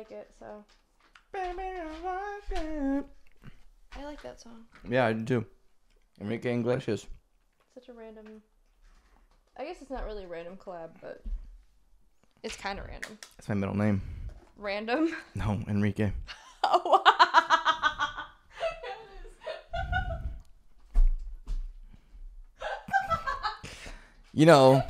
like it, so. Baby, I like it. I like that song. Yeah, I do too. Enrique Iglesias. Such a random. I guess it's not really a random collab, but it's kind of random. That's my middle name. Random? No, Enrique. Oh. You know,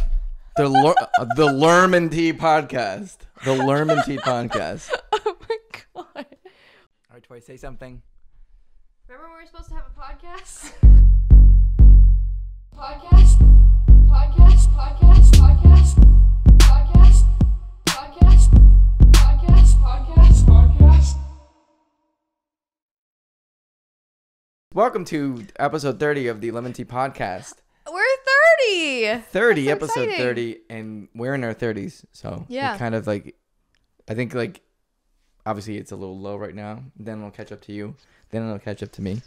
the LEM'n'TEA podcast. The LEM'n'TEA podcast. Oh my god. All right, Tory, say something. Remember when we were supposed to have a podcast? Podcast. Welcome to episode 30 of the LEM'n'TEA podcast. We're 30. 30, That's so episode exciting. 30, and we're in our 30s. So Yeah. it kind of like, I think like, obviously it's a little low right now. Then it'll catch up to you. Then it'll catch up to me.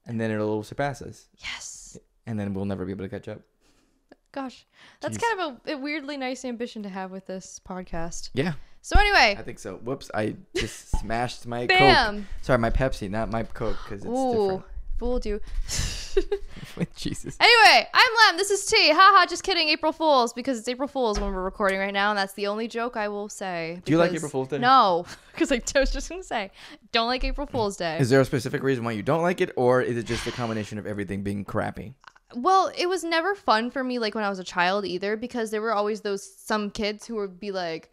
And then it'll surpass us. Yes. And then we'll never be able to catch up. Gosh. That's Jeez. kind of a weirdly nice ambition to have with this podcast. Yeah, So anyway. I think so. Whoops, I just smashed my Bam. Coke. Sorry, my Pepsi, not my Coke, because it's different. Fooled you. Jesus. Anyway, I'm Lem. This is T. Haha, just kidding. April Fools, because it's April Fools when we're recording right now, and that's the only joke I will say. Do you like April Fool's Day? No, because I was just going to say, don't like April Fool's Day. Is there a specific reason why you don't like it, or is it just a combination of everything being crappy? Well, it was never fun for me, like when I was a child either, because there were always some kids who would be like,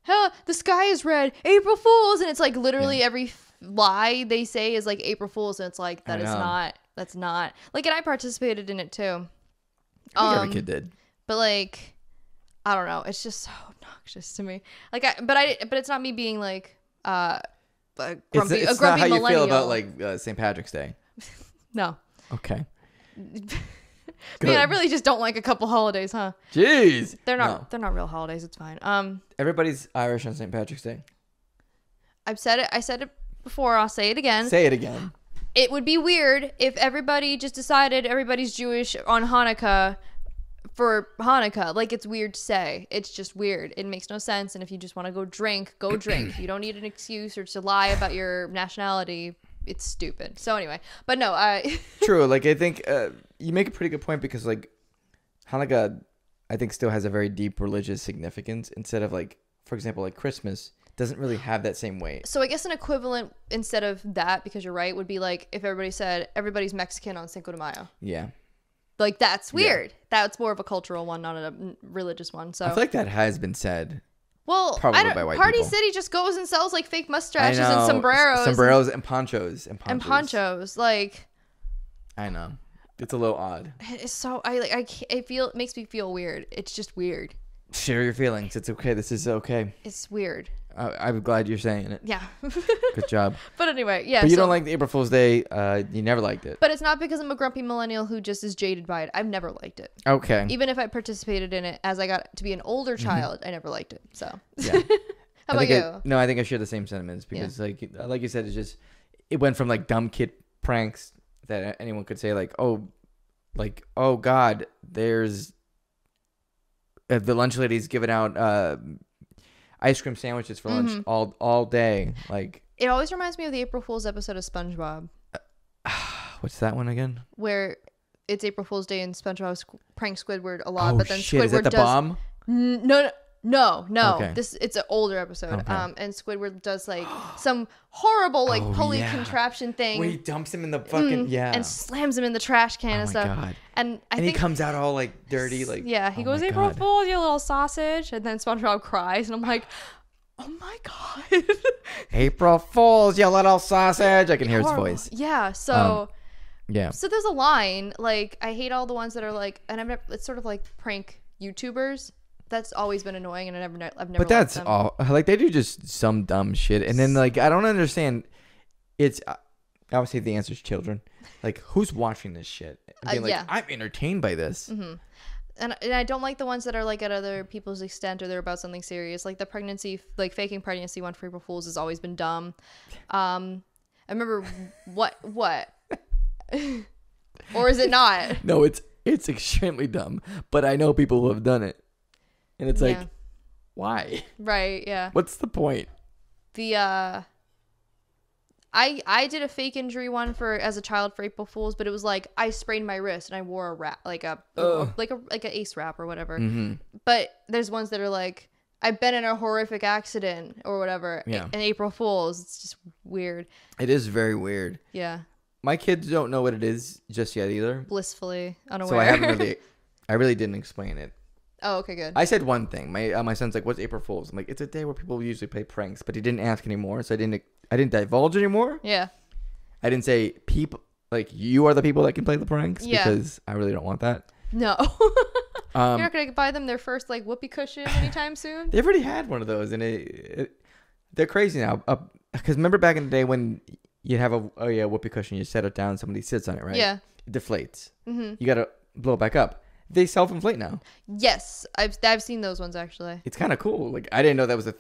huh, the sky is red, April Fools, and it's like literally every lie they say is like April Fools, and it's like that's not like, and I participated in it too. I think every kid did. But like, I don't know, it's just so obnoxious to me. Like, but it's not me being like a grumpy It's not how you millennial. feel about like St. Patrick's Day. No. Okay. Man, I really just don't like a couple holidays, huh? Jeez. They're not real holidays. It's fine. Everybody's Irish on St. Patrick's Day. I said it before. I'll say it again. Say it again. It would be weird if everybody just decided everybody's Jewish on Hanukkah for Hanukkah. Like, it's weird to say. It's just weird. It makes no sense. And if you just want to go drink, go drink. You don't need an excuse or to lie about your nationality. It's stupid. So anyway, but no, True. Like, I think you make a pretty good point, because like Hanukkah, I think, still has a very deep religious significance, instead of like, for example, like Christmas doesn't really have that same weight. So I guess an equivalent instead of that, because you're right, would be like if everybody said everybody's Mexican on Cinco de Mayo. Yeah. Like, that's weird. Yeah. That's more of a cultural one, not a religious one. So I feel like that has been said. Well, probably by white Party people. City just goes and sells like fake mustaches and sombreros and ponchos and ponchos. Like, I know, it's a little odd. it's so it makes me feel weird. It's just weird. Share your feelings. It's okay. This is okay. It's weird. I'm glad you're saying it. Yeah. Good job. But anyway, yeah. But you don't like the April Fool's Day. You never liked it. But it's not because I'm a grumpy millennial who just is jaded by it. I've never liked it. Okay. Even if I participated in it as I got to be an older child, I never liked it. So. Yeah. How about you? No, I think I share the same sentiments, because like you said, it went from like dumb kid pranks that anyone could say, like, oh God, there's the lunch lady's giving out ice cream sandwiches for lunch all day. Like, It always reminds me of the April Fool's episode of SpongeBob, what's that one again? where it's April Fool's Day and SpongeBob pranks Squidward a lot, Oh but then shit! Squidward Is that the does bomb? No. Okay. It's an older episode. Okay. And Squidward does like some horrible like pulley contraption thing. Where he dumps him in the fucking and slams him in the trash can and stuff. God. And I And think he comes out all like dirty, like, yeah, he oh goes, my April God. Fool's, you little sausage, and then SpongeBob cries, and I'm like, oh my God. April Fools, you little sausage. I can hear his Horrible. voice. Yeah. So Yeah. so there's a line, like, I hate all the ones that are like, and I've never, it's sort of like prank YouTubers. That's always been annoying, and I've never But liked that's them. all. Like, they do just some dumb shit, and then like, I don't understand. It's obviously the answer is children. Like, who's watching this shit? And being like, yeah. I'm entertained by this. And I don't like the ones that are like at other people's extent, or they're about something serious. Like the pregnancy, like faking pregnancy one for April Fools has always been dumb. I remember what, or is it not? No, it's extremely dumb. But I know people who have done it, and it's like, Yeah. why? Right. Yeah. What's the point? I did a fake injury one as a child for April Fools, but it was like I sprained my wrist and I wore a wrap, like a ace wrap or whatever. Mm-hmm. But there's ones that are like I've been in a horrific accident or whatever. Yeah. And April Fools, it's just weird. It is very weird. Yeah. My kids don't know what it is just yet either. Blissfully unaware. So I really didn't explain it. Oh, okay, good. I said one thing. My son's like, "What's April Fools?" I'm like, "It's a day where people usually play pranks," but he didn't ask anymore, so I didn't divulge anymore. Yeah. I didn't say people like you are the people that can play the pranks because I really don't want that. No. You're not gonna buy them their first like whoopee cushion anytime soon. They've already had one of those, and they're crazy now. Because remember back in the day when you'd have a whoopee cushion, you set it down, somebody sits on it, right? Yeah. It deflates. Mm-hmm. You gotta blow it back up. They self-inflate now. Yes, I've seen those ones actually. It's kind of cool. Like I didn't know that was a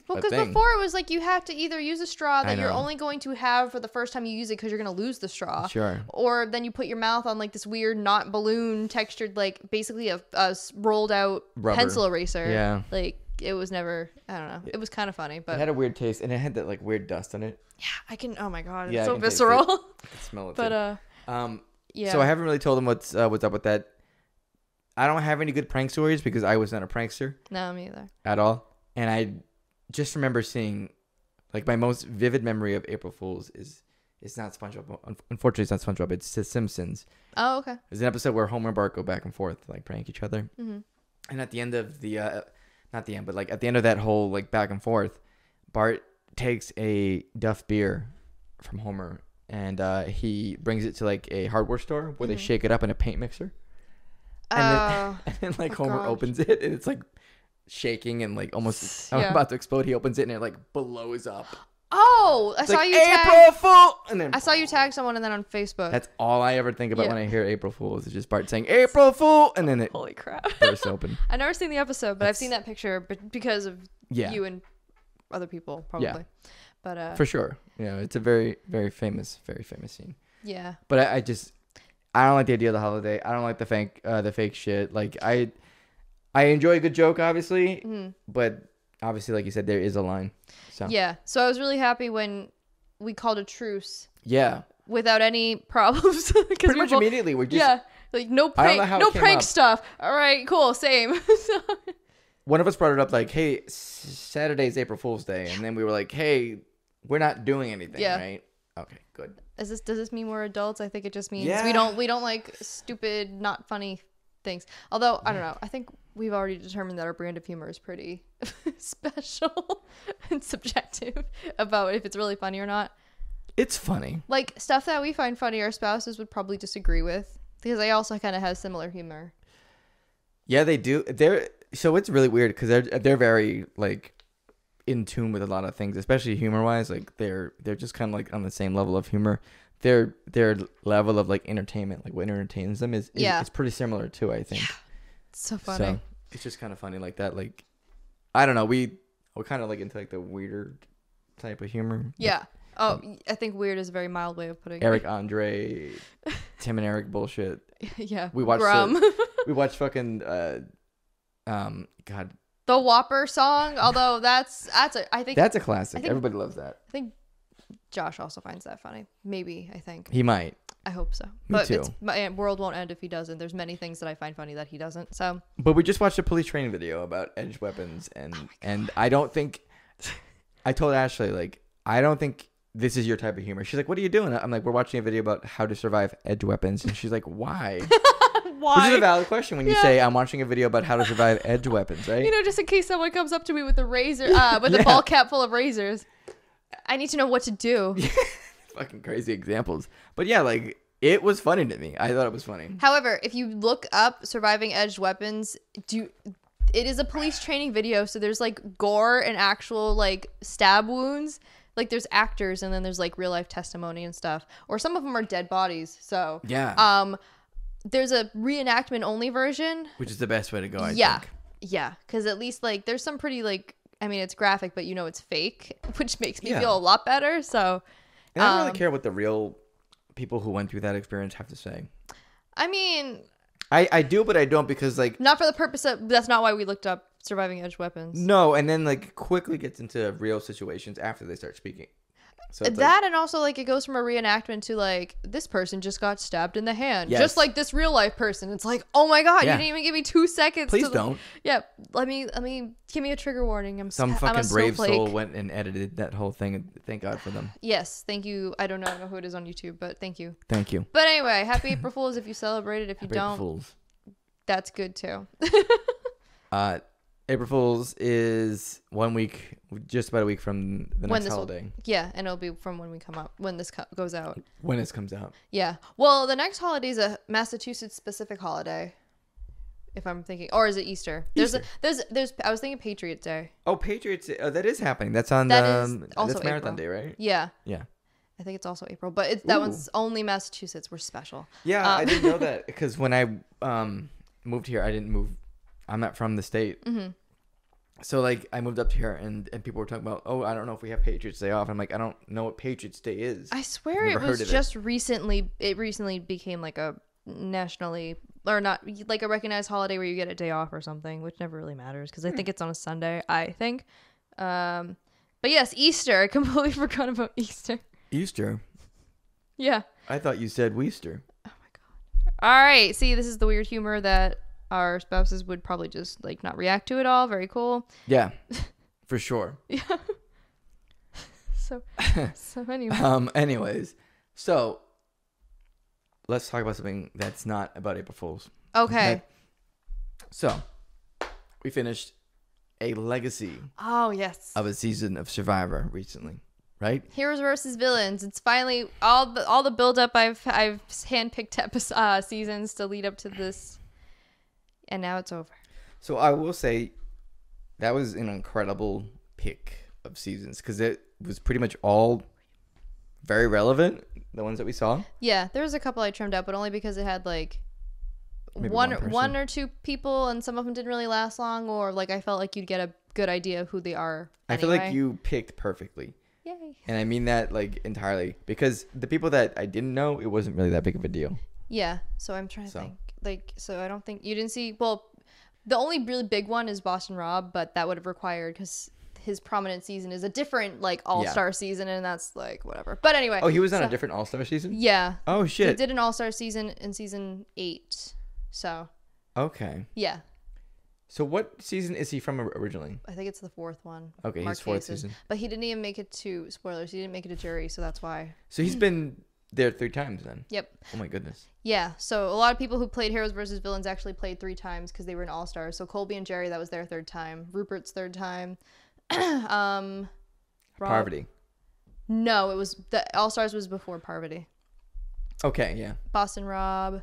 because thing. Before it was like you have to either use a straw that I you're know. only going to have for the first time you use it because you're going to lose the straw. Sure. Or then you put your mouth on like this weird not balloon textured like basically a rolled out Rubber. pencil eraser. Yeah. Like it was never, I don't know. It was kind of funny, but It had a weird taste, and it had that like weird dust on it. yeah, I can. Oh my god, it's Yeah, I so can taste visceral. it. I can smell it. But too. yeah. So I haven't really told them what's up with that. I don't have any good prank stories because I was not a prankster No, me either. at all, and I just remember seeing, like, my most vivid memory of April Fools is it's not SpongeBob. Unfortunately, it's not SpongeBob. It's The Simpsons. Oh, okay. There's an episode where Homer and Bart go back and forth, like prank each other, Mm-hmm. and at the end of the not the end, but like at the end of that whole like back and forth, Bart takes a Duff beer from Homer and he brings it to like a hardware store where they shake it up in a paint mixer. And then like Homer opens it and it's like shaking and like almost about to explode. He opens it and it like blows up. Oh, I It's saw like, you April Fool, and then I saw you tag someone and then on Facebook. that's all I ever think about when I hear April Fools. It's just Bart saying April Fool, and then it Holy crap. bursts open. I've never seen the episode, but I've seen that picture because of you and other people probably. Yeah. But For sure. Yeah, it's a very, very famous scene. yeah. But I don't like the idea of the holiday. I don't like the fake shit. Like I enjoy a good joke, obviously, but obviously, like you said, there is a line. So Yeah. So I was really happy when we called a truce yeah, without any problems. pretty much immediately we're just like no I don't know prank, how it no came prank up. stuff. All right, cool, same. So, one of us brought it up like, hey, Saturday's April Fool's Day, and then we were like, hey, we're not doing anything, right? Okay, good. does this mean we're adults? I think it just means Yeah. we don't like stupid, not funny things. Although I don't know. I think we've already determined that our brand of humor is pretty special and subjective about if it's really funny or not. It's funny. Like stuff that we find funny, our spouses would probably disagree with because they also kind of have similar humor. Yeah, they do. So it's really weird because they're very like in tune with a lot of things, especially humor wise. Like they're just kind of like on the same level of humor. Their level of like entertainment, like what entertains them is pretty similar too, I think. Yeah. It's so funny. So it's just kind of funny like that. Like I don't know, we're kind of like into like the weirder type of humor. Yeah. Oh, I think weird is a very mild way of putting Eric Andre, Tim and Eric bullshit. Yeah. We watched Grum. we watched fucking God. The Whopper song, although I think That's a classic. Everybody loves that. I think Josh also finds that funny. Maybe, I think. He might. I hope so. Me too. My world won't end if he doesn't. There's many things that I find funny that he doesn't. So. But we just watched a police training video about edged weapons, and I don't think. I told Ashley like I don't think this is your type of humor. She's like, "What are you doing?" I'm like, "We're watching a video about how to survive edge weapons," and she's like, "Why?" Why? Which is a valid question when you say I'm watching a video about how to survive edge weapons, right? You know, just in case someone comes up to me with a razor, with a ball cap full of razors, I need to know what to do. Fucking crazy examples, but yeah, like it was funny to me. I thought it was funny. However, if you look up surviving edged weapons, it is a police training video, so there's like gore and actual like stab wounds. Like there's actors and then there's like real life testimony and stuff, or some of them are dead bodies. So yeah, there's a reenactment only version, which is the best way to go. I think. Yeah, because at least like there's some pretty like I mean it's graphic, but you know it's fake, which makes me feel a lot better. So, and I don't really care what the real people who went through that experience have to say. I mean, I do, but I don't because like not for the purpose of that's not why we looked up surviving edge weapons. No, and then like quickly gets into real situations after they start speaking. So that and also like it goes from a reenactment to like this person just got stabbed in the hand, Yes. just like this real life person. It's like, oh my god, Yeah. you didn't even give me 2 seconds. Please don't. Yeah, let me give me a trigger warning. Some I'm fucking a brave snowflake. soul went and edited that whole thing, and thank God for them. Yes, thank you. I don't know who it is on YouTube, but thank you. Thank you. But anyway, happy April Fools if you celebrate it. If you Happy don't, April Fools. that's good too. April Fools is 1 week, just about a week from the next holiday. Yeah, and it'll be from when we come out, when this goes out. When this comes out. Yeah. Well, the next holiday is a Massachusetts specific holiday. If I'm thinking, or is it Easter? There's I was thinking Patriot Day. Oh, Patriots Day. Oh, that is happening. That's on also that's Marathon April. Day, right? Yeah. Yeah. I think it's also April, but that one's only Massachusetts. We're special. Yeah, I didn't know that because when I moved here, I didn't move. I'm not from the state. Mm-hmm. So like I moved up here and people were talking about, oh, I don't know if we have Patriots Day off. I'm like, I don't know what Patriots Day is. I swear it was just recently. It recently became like a nationally or not like a recognized holiday where you get a day off or something, which never really matters because I think it's on a Sunday. I think. But yes, Easter. I completely forgot about Easter. Easter. Yeah. I thought you said Weaster. Oh my god. All right. See, this is the weird humor that our spouses would probably just like not react to it all. Very cool. Yeah, for sure. Yeah. So anyway. Anyways, so let's talk about something that's not about April Fools. Okay. So we finished a legacy. Oh yes. Of a season of Survivor recently, right? Heroes versus villains. It's finally all the build up. I've handpicked seasons to lead up to this. And now it's over. So I will say that was an incredible pick of seasons because it was pretty much all very relevant, the ones that we saw. Yeah, there was a couple I trimmed out, but only because it had like Maybe one or two people, and some of them didn't really last long, or like I felt like you'd get a good idea of who they are. I feel like you picked perfectly. Yay. And I mean that like entirely because the people that I didn't know, it wasn't really that big of a deal. Yeah, so I'm trying to think. Like, so I don't think you didn't see. Well, the only really big one is Boston Rob, but that would have required because his prominent season is a different like all-star season, and that's like whatever. But anyway. Oh, he was on a different all-star season? Yeah. Oh shit. He did an all-star season in season 8. So. Okay. Yeah. So what season is he from originally? I think it's the 4th one. Okay, his 4th season. But he didn't even make it to spoilers. He didn't make it to jury, so that's why. So he's been there 3 times then. Yep. Oh my goodness. Yeah. So a lot of people who played Heroes versus Villains actually played 3 times because they were an all-stars. So Colby and Jerry, that was their 3rd time. Rupert's 3rd time. Parvati. No, it was the all-stars was before Parvati. Okay, yeah. Boston Rob.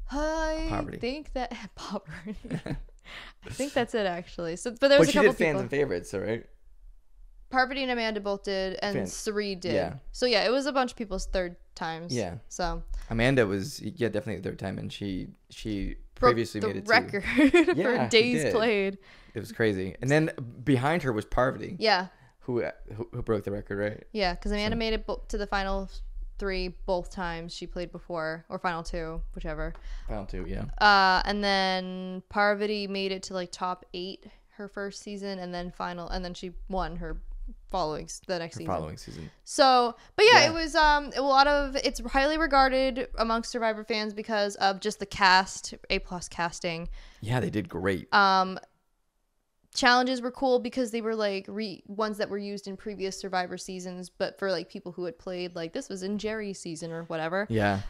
Parvati. Think that Parvati. I think that's it actually. So, but there was a couple did fans people. And favorites, so right? Parvati and Amanda both did, and Sari did. Yeah. So yeah, it was a bunch of people's 3rd times. Yeah. So Amanda was definitely the 3rd time, and she previously made it the record for days played. It was crazy, and then behind her was Parvati. Yeah. Who broke the record, right? Yeah, because Amanda made it to the final 3 both times she played before, or final 2, whichever. Final 2, yeah. And then Parvati made it to like top 8 her first season, and then she won her the next season. So, but yeah, it was a lot of, it's highly regarded amongst Survivor fans because of just the cast, A+ casting. Yeah, they did great. Challenges were cool because they were like ones that were used in previous Survivor seasons, but for like people who had played, like this was in Jerry's season or whatever. Yeah.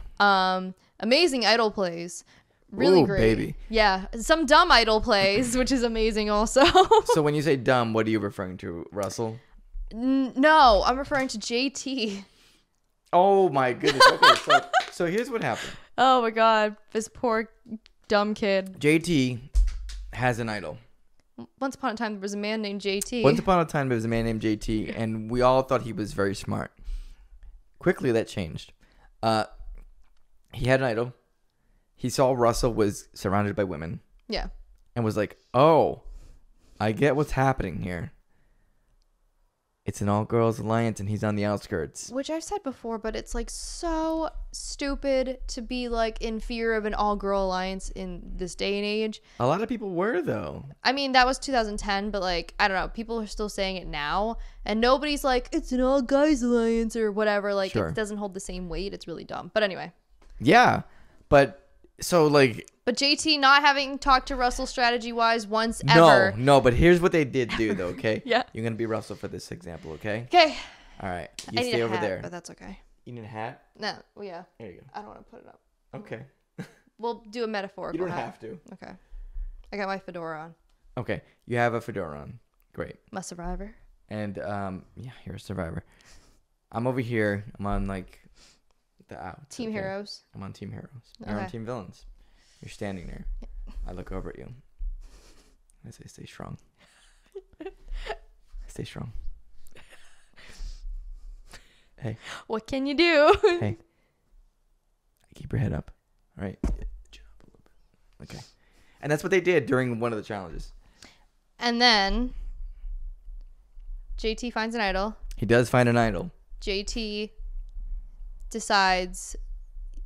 Amazing idol plays. Really great. Baby. Yeah. Some dumb idol plays, which is amazing also. So when you say dumb, what are you referring to, Russell? No, I'm referring to JT. Oh my goodness. Okay, so here's what happened. Oh my god, this poor dumb kid. JT has an idol. Once upon a time, there was a man named JT. And we all thought he was very smart. Quickly, that changed. He had an idol. He saw Russell was surrounded by women. Yeah. And was like, oh, I get what's happening here. It's an all-girls alliance, and he's on the outskirts. Which I've said before, but it's like so stupid to be like in fear of an all-girl alliance in this day and age. A lot of people were, though. I mean, that was 2010, but like, I don't know. People are still saying it now, and nobody's like, it's an all-guys alliance or whatever. Like, Sure. It doesn't hold the same weight. It's really dumb. But anyway. Yeah, but so like. But JT not having talked to Russell strategy-wise once ever. No, but here's what they did do, though, okay? Yeah. You're going to be Russell for this example, okay? Okay. All right. I You need stay a over hat, there. but that's okay. You need a hat? No, well, yeah. There you go. I don't want to put it up. Okay. We'll do a metaphorical You don't hat. have to. Okay. I got my fedora on. Okay. You have a fedora on. Great. I'm a survivor. And, yeah, you're a survivor. I'm over here. I'm on, like, the outs. Team Heroes. I'm on Team Heroes. You're on Okay. Team Villains. You're standing there. I look over at you. I say, stay strong. Stay strong. Hey. What can you do? Hey. Keep your head up. All right. Chin up a little bit. Okay. And that's what they did during one of the challenges. And then JT finds an idol. He does find an idol. JT decides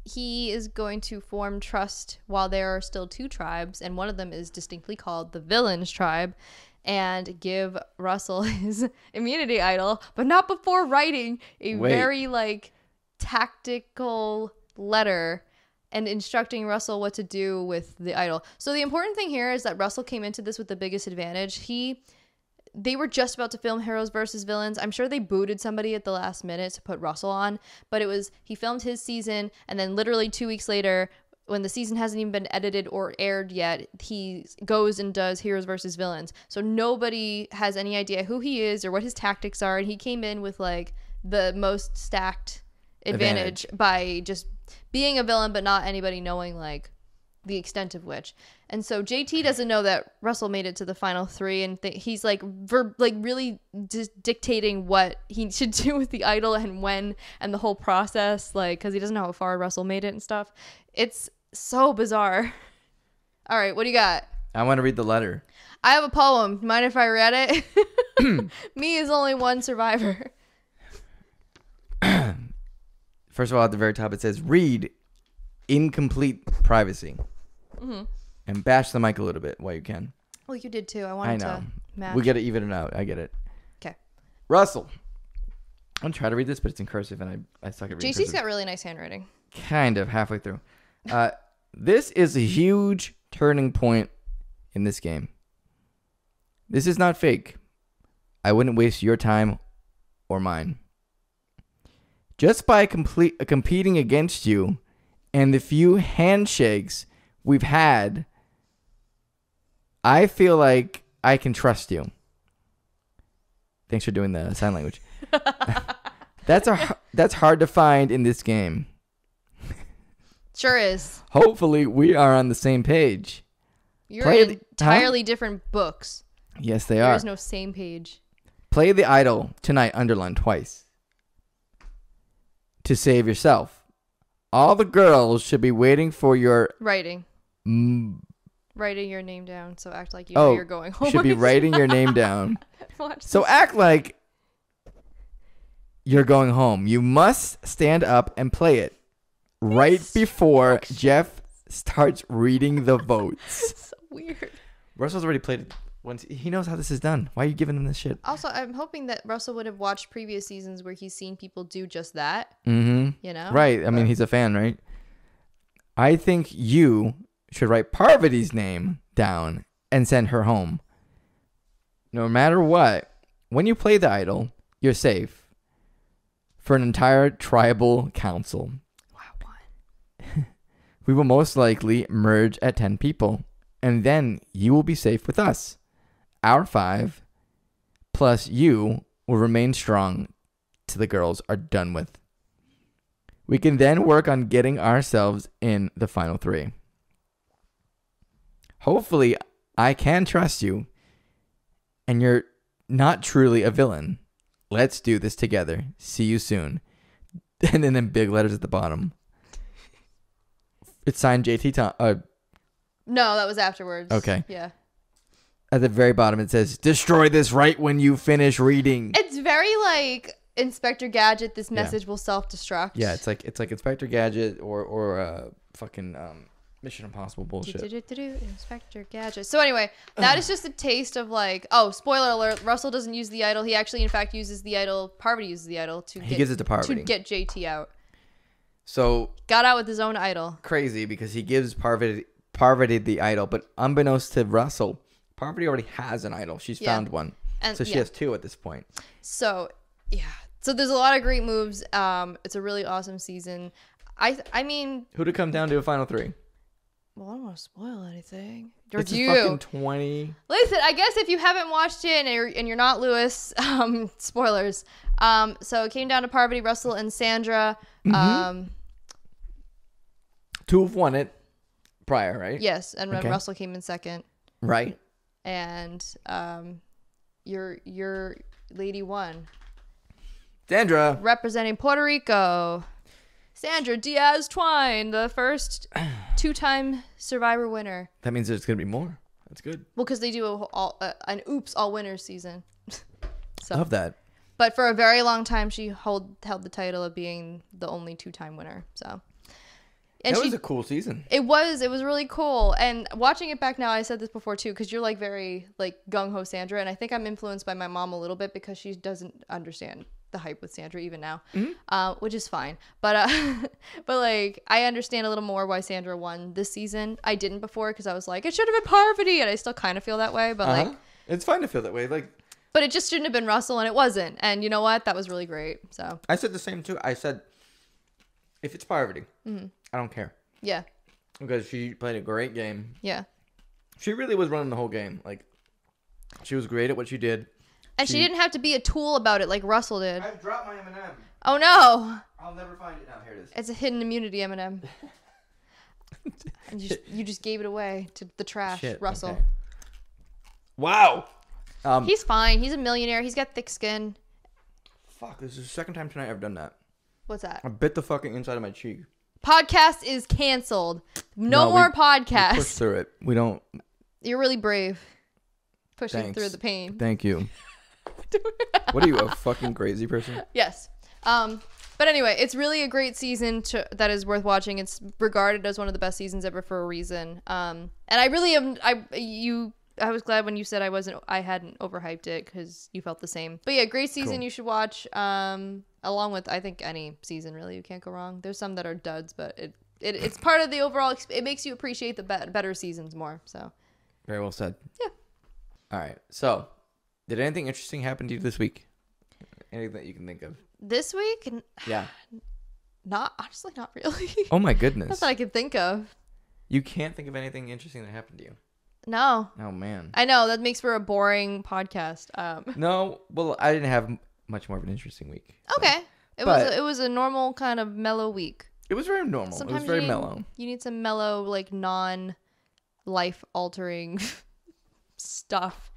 he is going to form trust while there are still two tribes, and one of them is distinctly called the Villains tribe, and give Russell his immunity idol, but not before writing a very like tactical letter and instructing Russell what to do with the idol. So the important thing here is that Russell came into this with the biggest advantage. They were just about to film Heroes versus Villains. I'm sure they booted somebody at the last minute to put Russell on, but he filmed his season, and then literally 2 weeks later, when the season hasn't even been edited or aired yet, he goes and does Heroes versus Villains. So nobody has any idea who he is or what his tactics are, and he came in with like the most stacked advantage by just being a villain, but not anybody knowing like the extent of which. And so JT doesn't know that Russell made it to the final three, and he's like really dictating what he should do with the idol and when and the whole process, like, because he doesn't know how far Russell made it and stuff. It's so bizarre. All right, what do you got? I want to read the letter. I have a poem. Mind if I read it? Me is only one survivor. First of all, at the very top it says, read incomplete privacy. Mm-hmm. And bash the mic a little bit while you can. Well, you did too. I wanted to match. We got to even it out. I get it. Okay. Russell. I'm going to try to read this, but it's in cursive, and I suck at reading JC's cursive. got really nice handwriting. Kind of, halfway through. This is a huge turning point in this game. This is not fake. I wouldn't waste your time or mine. Just by competing against you and the few handshakes we've had, I feel like I can trust you. Thanks for doing the sign language. That's hard to find in this game. Sure is. Hopefully, we are on the same page. You're in entirely different books. Yes, they are. There is no same page. Play the idol tonight, underlined twice. To save yourself. All the girls should be waiting for your... Writing your name down, so act like you're going home. Should be writing your name down. So this. act like you're going home. You must stand up and play it right before Jeff starts reading the votes. So weird. Russell's already played it once. He knows how this is done. Why are you giving him this shit? Also, I'm hoping that Russell would have watched previous seasons where he's seen people do just that. Mm-hmm. You know? Right. I mean, he's a fan, right? I think you should write Parvati's name down and send her home. No matter what, when you play the idol, you're safe for an entire tribal council. Wow. We will most likely merge at 10 people, and then you will be safe with us. Our 5 plus you will remain strong till the girls are done with. We can then work on getting ourselves in the final 3. Hopefully, I can trust you, and you're not truly a villain. Let's do this together. See you soon. And then in big letters at the bottom. It's signed JT Tom. No, that was afterwards. Okay. Yeah. At the very bottom, it says, "Destroy this right when you finish reading." It's very like Inspector Gadget. This message will self-destruct. Yeah, it's like Inspector Gadget or fucking Mission Impossible bullshit. Inspector Gadget. So anyway, that is just a taste of like, oh, spoiler alert, Russell doesn't use the idol. He actually, in fact, uses the idol. Parvati uses the idol he gives it to Parvati to get JT out. So got out with his own idol. Crazy, because he gives Parvati the idol, but unbeknownst to Russell, Parvati already has an idol. She's found one, and so she has two at this point. So so there's a lot of great moves. It's a really awesome season. I mean, who'd it come down to a final three? Well, I don't want to spoil anything. It's fucking 20. Listen, I guess if you haven't watched it and you're not Lewis, spoilers. So it came down to Parvati, Russell, and Sandra. Two have won it prior, right? Yes, and Russell came in second. Right. And your lady won. Sandra. Representing Puerto Rico. Sandra Diaz Twine, the first 2-time Survivor winner. That means there's going to be more. That's good. Well, because they do an Oops All Winners season. So. Love that. But for a very long time, she held the title of being the only 2-time winner. So, and that was a cool season. It was really cool. And watching it back now, I said this before too, because you're like very like gung ho Sandra, and I think I'm influenced by my mom a little bit because she doesn't understand the hype with Sandra even now, which is fine. But but like I understand a little more why Sandra won this season. I didn't before because I was like, it should have been Parvati, and I still kind of feel that way. But like, it's fine to feel that way. Like, but it just shouldn't have been Russell, and it wasn't. And you know what? That was really great. So I said the same too. I said, if it's Parvati, I don't care. Yeah. Because she played a great game. Yeah. She really was running the whole game. Like, she was great at what she did. And she didn't have to be a tool about it like Russell did. I've dropped my M&M. Oh no! I'll never find it now. Here it is. It's a hidden immunity M&M. And you just gave it away to the trash, Russell. Okay. Wow. He's fine. He's a millionaire. He's got thick skin. Fuck, this is the second time tonight I've done that. What's that? I bit the fucking inside of my cheek. Podcast is canceled. No more podcast. We push through it. We don't. You're really brave. Pushing through the pain. Thank you. What are you, a fucking crazy person? Yes. But anyway, it's really a great season that is worth watching. It's regarded as one of the best seasons ever for a reason. And I really am. I was glad when you said I hadn't overhyped it because you felt the same. But yeah, great season. Cool. You should watch. Along with I think any season really, you can't go wrong. There's some that are duds, but it's part of the overall. It makes you appreciate the better seasons more. So. Very well said. Yeah. All right. So, did anything interesting happen to you this week? Anything that you can think of? This week? Yeah. Honestly, not really. Oh my goodness. Not that I can think of. You can't think of anything interesting that happened to you? No. Oh man. I know that makes for a boring podcast. No, well, I didn't have much more of an interesting week. So. Okay. It was a normal kind of mellow week. It was very normal. Sometimes it was very mellow. You need some mellow, like non-life altering stuff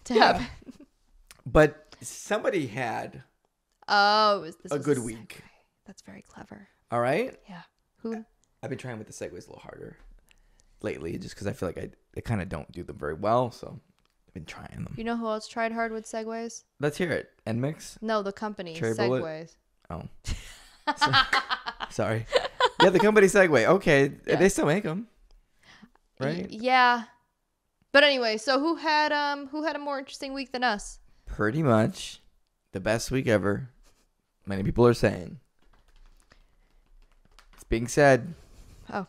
to happen. But somebody had a good week. That's very clever. All right. Yeah. Who? I've been trying with the segues a little harder lately, just because I feel like I kind of don't do them very well, so I've been trying them. You know who else tried hard with segues? Let's hear it. NMIX? No, the company. Cherry Segways. Bullet? Oh. Sorry. Yeah, the company Segway. Okay. Yeah. They still make them. Right? Yeah. But anyway, so who had a more interesting week than us? Pretty much the best week ever. Many people are saying. It's being said. Oh.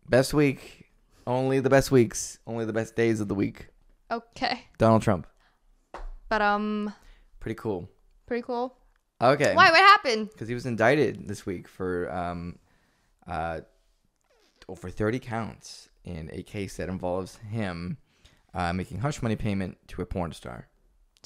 Best week. Only the best weeks. Only the best days of the week. Okay. Donald Trump. But Pretty cool. Pretty cool. Okay. Why? What happened? Because he was indicted this week for over 30 counts in a case that involves him making hush money payment to a porn star.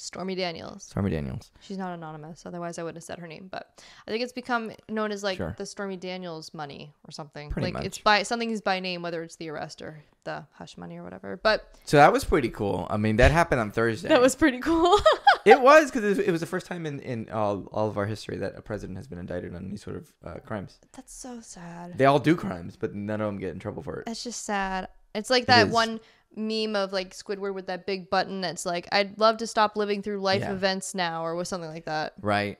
Stormy Daniels. Stormy Daniels. She's not anonymous. Otherwise, I wouldn't have said her name. But I think it's become known as like the Stormy Daniels money or something. Pretty like much. It's something's by name, whether it's the arrest or the hush money or whatever. But so that was pretty cool. I mean, that happened on Thursday. That was pretty cool. It was because it was the first time in all of our history that a president has been indicted on any sort of crimes. That's so sad. They all do crimes, but none of them get in trouble for it. That's just sad. It's like that one meme of like Squidward with that big button that's like, I'd love to stop living through life events now, or was something like that. Right.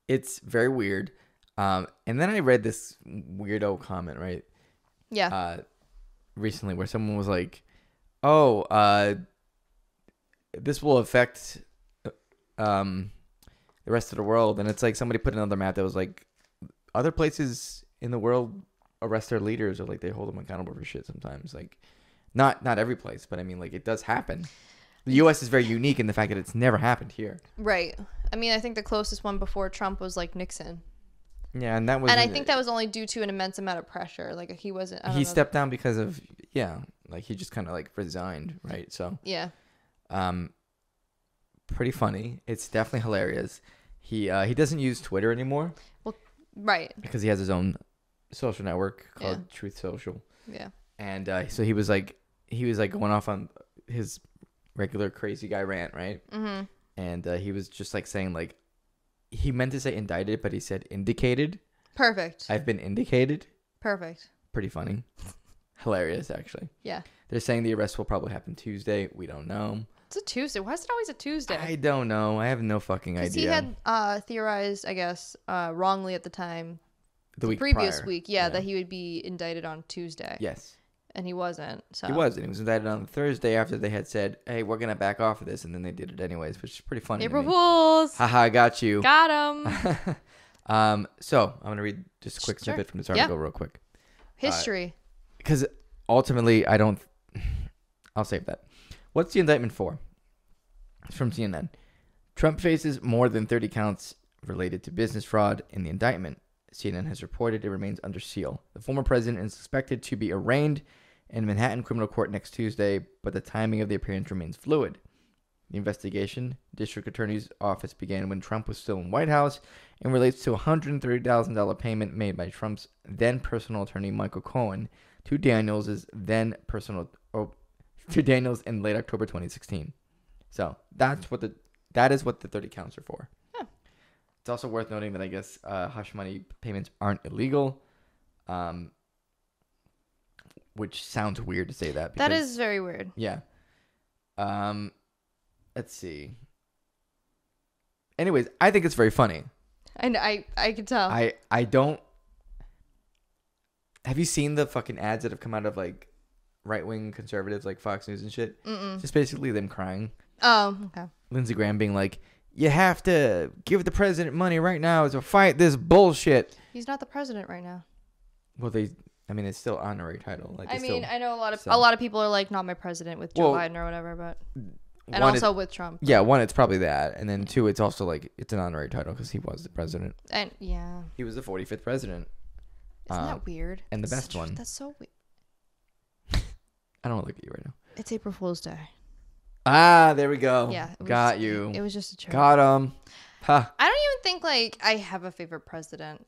It's very weird. And then I read this weirdo comment, right? Yeah. Recently where someone was like, oh, this will affect the rest of the world. And it's like somebody put another map that was like, other places in the world arrest their leaders, or like they hold them accountable for shit sometimes. Like not every place, but I mean, like, it does happen. The U.S. is very unique in the fact that it's never happened here. Right. I mean, I think the closest one before Trump was like Nixon. Yeah, and that was. And I think that was only due to an immense amount of pressure. Like he wasn't. He stepped down because of like he just kind of like resigned, right? So yeah. Pretty funny. It's definitely hilarious. He doesn't use Twitter anymore. Well, right. Because he has his own social network called Truth Social. Yeah. And so he was like going off on his regular crazy guy rant, right? Mm-hmm. And he was just like saying like, he meant to say indicted, but he said indicated. Perfect. I've been indicated. Perfect. Pretty funny. Hilarious, actually. Yeah. They're saying the arrest will probably happen Tuesday. We don't know. It's a Tuesday. Why is it always a Tuesday? I don't know. I have no fucking idea. He had theorized, I guess, wrongly at the time, the previous prior. week, that he would be indicted on Tuesday. Yes. And he wasn't. So He wasn't. He was indicted on Thursday after they had said, hey, we're going to back off of this. And then they did it anyways, which is pretty funny. April Fools. Haha, I got you. Got him. So I'm going to read just a quick snippet from this article real quick. History. Because ultimately, I'll save that. What's the indictment for? It's from CNN. Trump faces more than 30 counts related to business fraud in the indictment. CNN has reported it remains under seal. The former president is expected to be arraigned in Manhattan criminal court next Tuesday, but the timing of the appearance remains fluid. The investigation, district attorney's office, began when Trump was still in White House and relates to a $130,000 payment made by Trump's then personal attorney Michael Cohen to Daniels in late October 2016. So that is what the 30 counts are for. Yeah. It's also worth noting that I guess hush money payments aren't illegal, which sounds weird to say that. Because, that is very weird. Yeah. Let's see. Anyways, I think it's very funny. And I can tell. I don't. Have you seen the fucking ads that have come out of like right-wing conservatives like Fox News and shit? Mm-mm. Just basically them crying. Oh, okay. Lindsey Graham being like, you have to give the president money right now to fight this bullshit. He's not the president right now. Well, it's still honorary title. Like, I know a lot of people are like, not my president with Joe Biden or whatever, but and also with Trump. Yeah, one, it's probably that, and then two, it's also like it's an honorary title because he was the president. And he was the 45th president. Isn't that weird? And the best one. That's so weird. I don't want to look at you right now. It's April Fool's Day. Ah, there we go. Yeah. Got you. It was just a joke. Got him. Huh. I don't even think like I have a favorite president.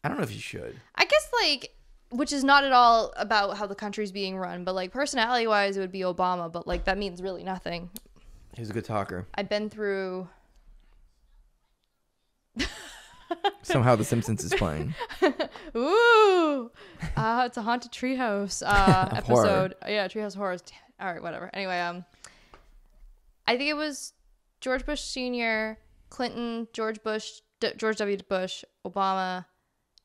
I don't know if you should. I guess like, which is not at all about how the country's being run, but like personality wise, it would be Obama, but like that means really nothing. He's a good talker. I've been through. Somehow The Simpsons is playing. Ooh. It's a haunted treehouse episode. Horror. Yeah, treehouse horrors. All right, whatever. Anyway, I think it was George Bush Sr., Clinton, George W. Bush, Obama,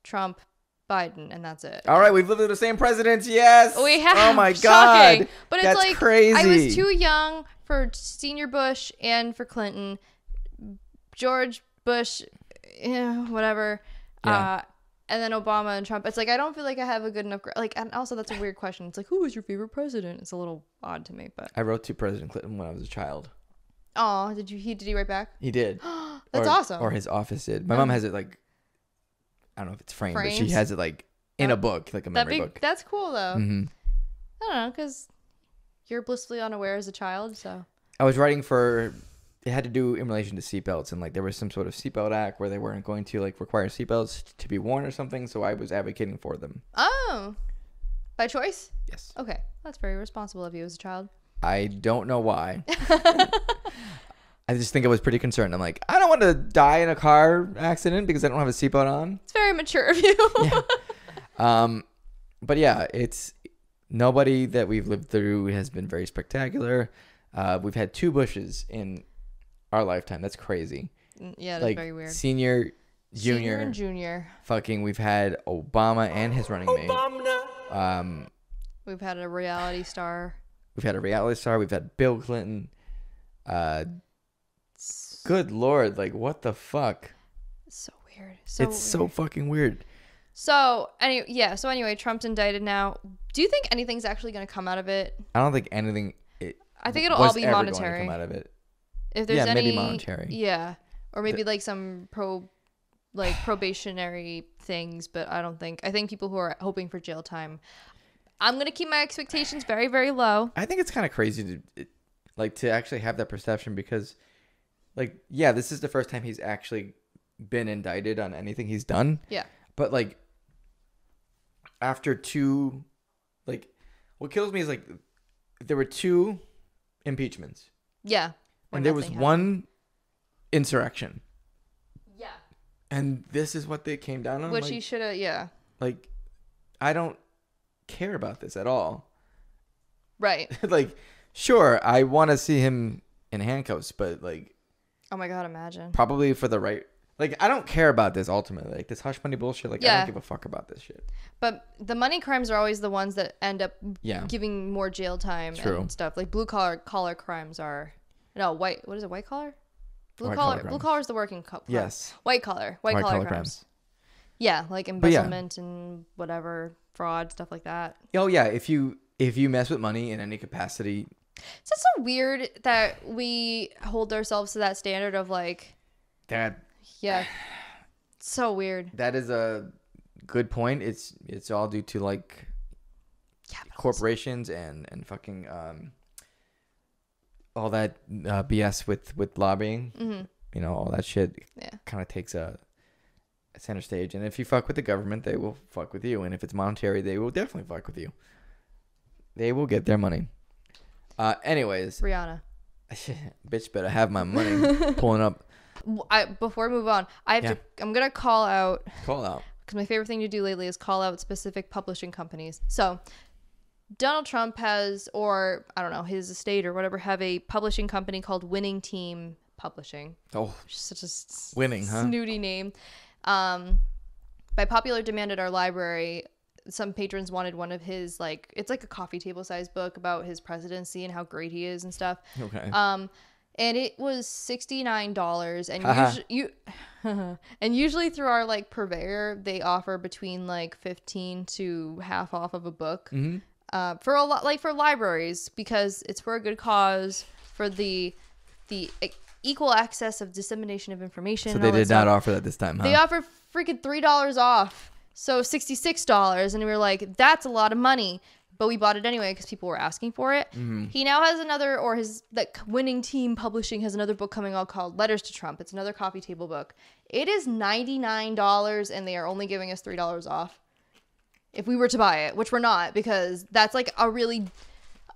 Trump, Biden, and that's it. All right, we've lived with the same presidents. Yes. We have. Oh my Shocking. God. But it's that's like crazy. I was too young for Senior Bush and for Clinton. George Bush, whatever. Yeah. And then Obama and Trump. It's like I don't feel like I have a good enough and also that's a weird question. It's like, who was your favorite president? It's a little odd to me, but I wrote to President Clinton when I was a child. Oh, did he write back? He did. That's awesome. Or his office did. My mom has it like, I don't know if it's framed, but she has it like in a book, like a memory book. That's cool though. Mm-hmm. I don't know, because you're blissfully unaware as a child, so. I was writing for, it had to do in relation to seatbelts, and like there was some sort of seatbelt act where they weren't going to like require seatbelts to be worn or something, so I was advocating for them. Oh. By choice? Yes. Okay. That's very responsible of you as a child. I don't know why. I just think I was pretty concerned. I'm like, I don't want to die in a car accident because I don't have a seatbelt on. It's very mature of you. Yeah. But yeah, nobody that we've lived through has been very spectacular. We've had 2 Bushes in our lifetime. That's crazy. Yeah, that's very weird. Senior, junior, and junior. Fucking, we've had Obama and his running mate. We've had a reality star. We've had Bill Clinton. Good Lord, like, what the fuck? It's so weird. So fucking weird. So anyway, Trump's indicted now. Do you think anything's actually going to come out of it? I don't think anything. I think it'll all be monetary. Going to come out of it. If there's any, maybe monetary. Yeah, or maybe like some probationary things, but I think people who are hoping for jail time. I'm gonna keep my expectations very, very low. I think it's kind of crazy to actually have that perception because, this is the first time he's actually been indicted on anything he's done. Yeah. But after 2, what kills me is there were 2 impeachments. Yeah. And there was 1 insurrection. Yeah. And this is what they came down on. Which he should have. Yeah. I don't care about this at all. Right. Sure, I want to see him in handcuffs, but oh my God, imagine. Probably for the right. I don't care about this ultimately. This hush money bullshit. I don't give a fuck about this shit. But the money crimes are always the ones that end up giving more jail time and stuff. Blue collar crimes are white. What is it? White collar? Blue collar is the working collar. Yes. White collar crimes. Yeah, embezzlement and whatever, fraud, stuff like that. Oh yeah, if you mess with money in any capacity. It's just so weird that we hold ourselves to that standard of that. Yeah. So weird. That is a good point. It's all due to corporations and fucking all that BS with lobbying. Mm-hmm. All that shit kind of takes a center stage. And if you fuck with the government, they will fuck with you. And if it's monetary, they will definitely fuck with you. They will get their money. Anyways. Rihanna. Bitch better have my money pulling up. Before we move on, I'm going to call out. Because my favorite thing to do lately is call out specific publishing companies. So Donald Trump has, or I don't know, his estate or whatever, have a publishing company called Winning Team Publishing. Oh, such a winning, huh? Snooty name. By popular demand at our library, some patrons wanted one of his, it's like a coffee table size book about his presidency and how great he is and stuff. Okay. And it was $69, and usually through our purveyor, they offer between 15 to half off of a book. Mm-hmm. For a lot, for libraries, because it's for a good cause, for the equal access of dissemination of information. So they did not offer that this time, huh? They offered freaking $3 off, so $66, and we were like, that's a lot of money. But we bought it anyway because people were asking for it. Mm-hmm. He now has another, or Winning Team Publishing has another book coming out called Letters to Trump. It's another coffee table book. It is $99, and they are only giving us $3 off if we were to buy it, which we're not, because that's a really...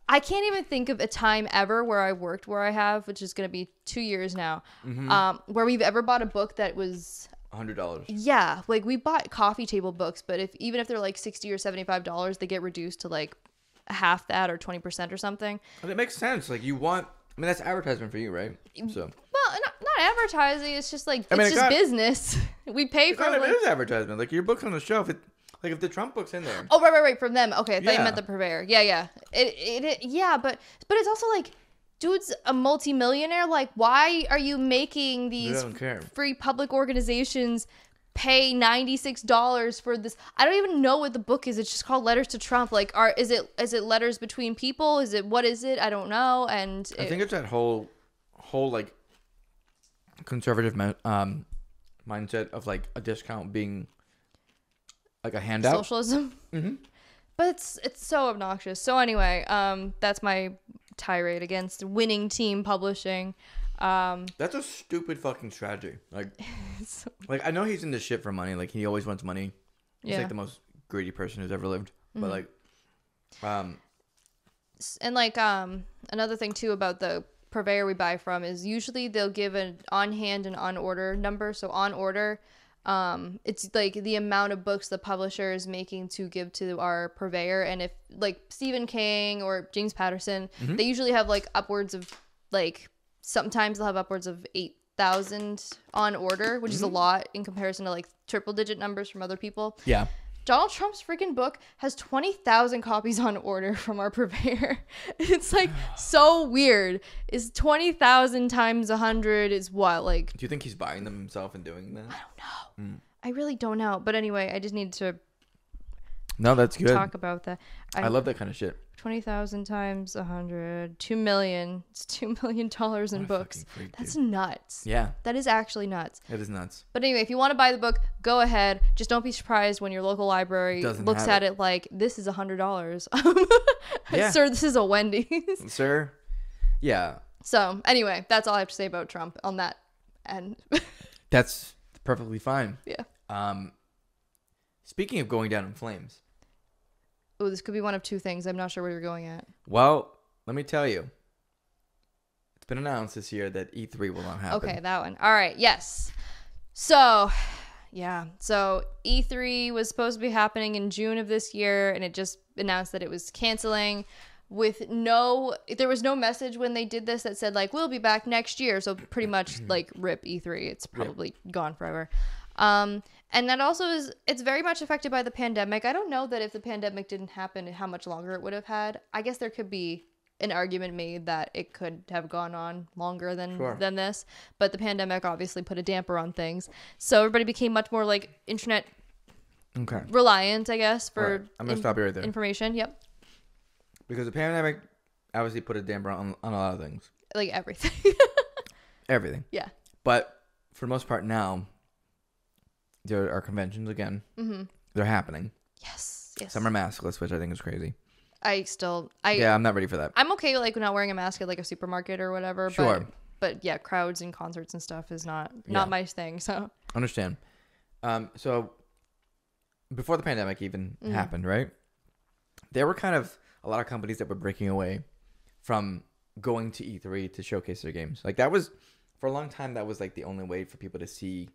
I can't even think of a time ever where I worked where I have, which is going to be 2 years now, mm-hmm. Where we've ever bought a book that was... $100. Yeah, we bought coffee table books, but even if they're $60 or $75, they get reduced to half that or 20% or something. Well, it makes sense. That's advertisement for you, right? So. Well, not advertising. It's just business. We pay for it. It is advertisement. Your book's on the shelf. If the Trump book's in there. Oh, right. From them. Okay, I thought you meant the purveyor. Yeah. Yeah, but it's also dude's a multimillionaire. Why are you making these free public organizations pay $96 for this? I don't even know what the book is. It's just called Letters to Trump. Is it letters between people? What is it? I don't know. And I think it's that whole conservative mindset of a discount being a handout. Socialism. Mm-hmm. But it's so obnoxious. So anyway, that's my tirade against Winning Team Publishing. That's a stupid fucking strategy. I know he's in this shit for money. He always wants money. He's the most greedy person who's ever lived. Mm-hmm. But another thing too about the purveyor we buy from is usually they'll give an on hand and on order number. So on order, It's like the amount of books the publisher is making to give to our purveyor. And if like Stephen King or James Patterson, they usually have like upwards of like, sometimes they'll have upwards of 8,000 on order, which is a lot in comparison to like triple digit numbers from other people. Yeah. Donald Trump's freaking book has 20,000 copies on order from our purveyor. It's like so weird. Is 20,000 times 100 is what? Like, do you think he's buying them himself and doing that? I don't know. I really don't know. But anyway, I just need to No, that's good. talk about that. I love that kind of shit. 20,000 times 100, 2 million. It's $2 million in books. Freak, That's dude. nuts. Yeah. That is actually nuts. It is nuts. But anyway, if you want to buy the book, go ahead. Just don't be surprised when your local library looks at it like, this is $100. Yeah. Sir, this is a Wendy's. Sir? Yeah. So anyway, that's all I have to say about Trump on that end. That's perfectly fine. Yeah. Speaking of going down in flames. Oh, this could be one of two things. I'm not sure where you're going at. Well, let me tell you. It's been announced this year that E3 will not happen. Okay, that one. All right, yes. So, yeah. So E3 was supposed to be happening in June of this year, and it just announced that it was canceling there was no message when they did this that said like, we'll be back next year. So pretty much like rip E3. It's probably gone forever. And that also it's very much affected by the pandemic. I don't know that if the pandemic didn't happen, how much longer it would have had. I guess there could be an argument made that it could have gone on longer than this, but the pandemic obviously put a damper on things. So everybody became much more like internet reliant, I guess, for I'm gonna stop you right there. Information. Yep. Because the pandemic obviously put a damper on a lot of things. Like everything. Everything. Yeah. But for the most part now, there are conventions again. They're happening. Yes. Some are maskless, which I think is crazy. Yeah, I'm not ready for that. I'm okay with like not wearing a mask at like a supermarket or whatever. Sure. But yeah, crowds and concerts and stuff is not my thing. So understand. So before the pandemic even happened, right? There were kind of a lot of companies that were breaking away from going to E3 to showcase their games. Like that was for a long time. That was like the only way for people to see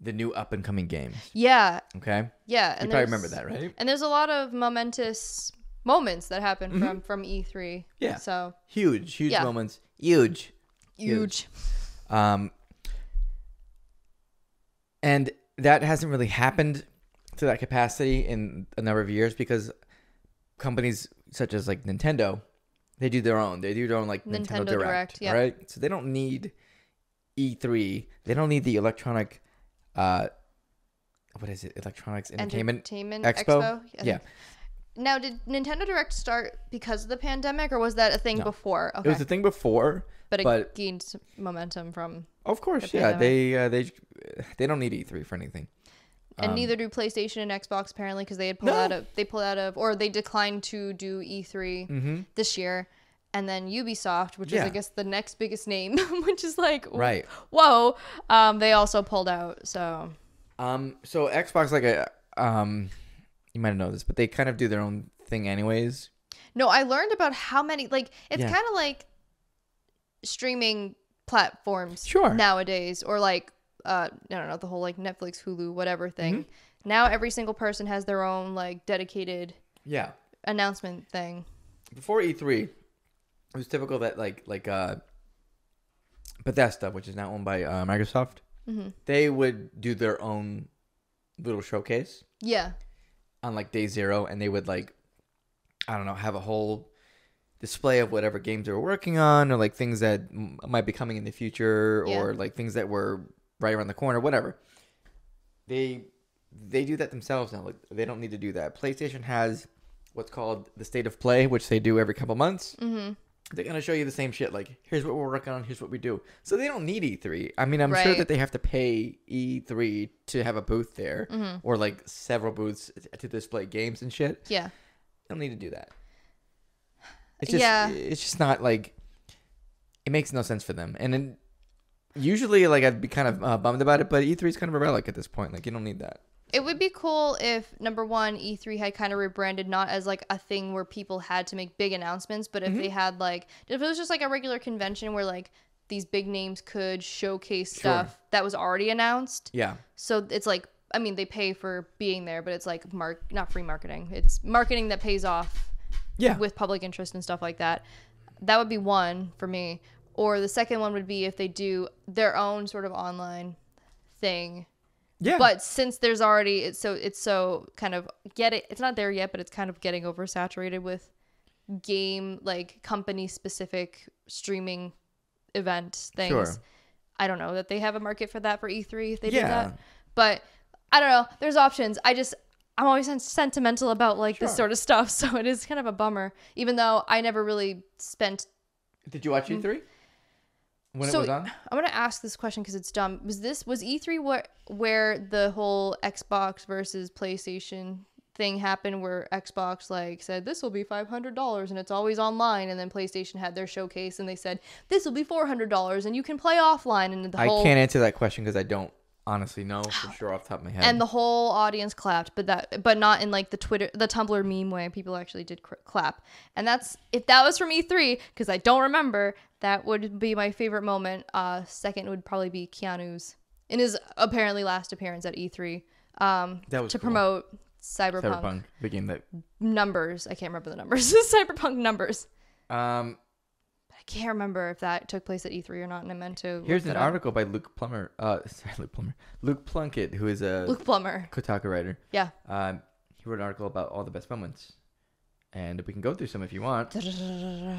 the new up and coming games. Yeah. Okay. Yeah. You probably remember that, right? And there's a lot of momentous moments that happened from E3. Yeah. So huge moments. Huge. And that hasn't really happened to that capacity in a number of years because companies such as like Nintendo, they do their own like Nintendo Direct, right? So they don't need E3. They don't need the electronic what is it? Electronics Entertainment Expo? Yeah. Now, did Nintendo Direct start because of the pandemic, or was that a thing before? Okay. It was a thing before, but it gained momentum from. Of course, yeah. They don't need E3 for anything. And neither do PlayStation and Xbox apparently, because they had they declined to do E3 this year. And then Ubisoft, which is I guess the next biggest name, which is like whoa, they also pulled out. So Xbox you might know this, but they kind of do their own thing anyways. No, I learned about how many it's kind of like streaming platforms nowadays, or like I don't know, the whole like Netflix, Hulu, whatever thing. Now every single person has their own like dedicated announcement thing. Before E3, it was typical that like Bethesda, which is now owned by Microsoft, they would do their own little showcase. Yeah. On like day zero, and they would like, I don't know, have a whole display of whatever games they were working on, or like things that might be coming in the future, or like things that were right around the corner, whatever. They do that themselves now. Like they don't need to do that. PlayStation has what's called the State of Play, which they do every couple months. They're gonna show you the same shit. Like, here's what we're working on. Here's what we do. So they don't need E3. I mean, I'm sure that they have to pay E3 to have a booth there, or like several booths to display games and shit. Yeah, they don't need to do that. It's just, it's just not like, it makes no sense for them. And then usually, like, I'd be kind of bummed about it, but E3 is kind of a relic at this point. Like, you don't need that. It would be cool if, number one, E3 had kind of rebranded not as like a thing where people had to make big announcements, but if they had like, if it was just like a regular convention where like these big names could showcase stuff that was already announced. Yeah. So it's like, I mean, they pay for being there, but it's like not free marketing. It's marketing that pays off with public interest and stuff like that. That would be one for me. Or the second one would be if they do their own sort of online thing. Yeah. But since there's already, it's so kind of it's not there yet, but it's kind of getting oversaturated with game, like company specific streaming event things. Sure. I don't know that they have a market for that for E3 if they did that. But I don't know. There's options. I'm always sentimental about like this sort of stuff, so it is kind of a bummer. Even though I never really spent. Did you watch E3 when it was on? I'm gonna ask this question because it's dumb. Was E3 where the whole Xbox versus PlayStation thing happened, where Xbox like said this will be $500 and it's always online, and then PlayStation had their showcase and they said this will be $400 and you can play offline, and I can't answer that question because I don't honestly know for sure off the top of my head. And the whole audience clapped, but not in like the Tumblr meme way. People actually did clap, and if that was from E3, because I don't remember, that would be my favorite moment. Second would probably be Keanu's in his apparently last appearance at E3 that was to promote Cyberpunk. The game that numbers. I can't remember the numbers. Cyberpunk numbers. I can't remember if that took place at E3 or not, and I meant to. Here's an article by Luke Plunkett, who is a Luke Plummer Kotaku writer. Yeah. He wrote an article about all the best moments, and we can go through some if you want.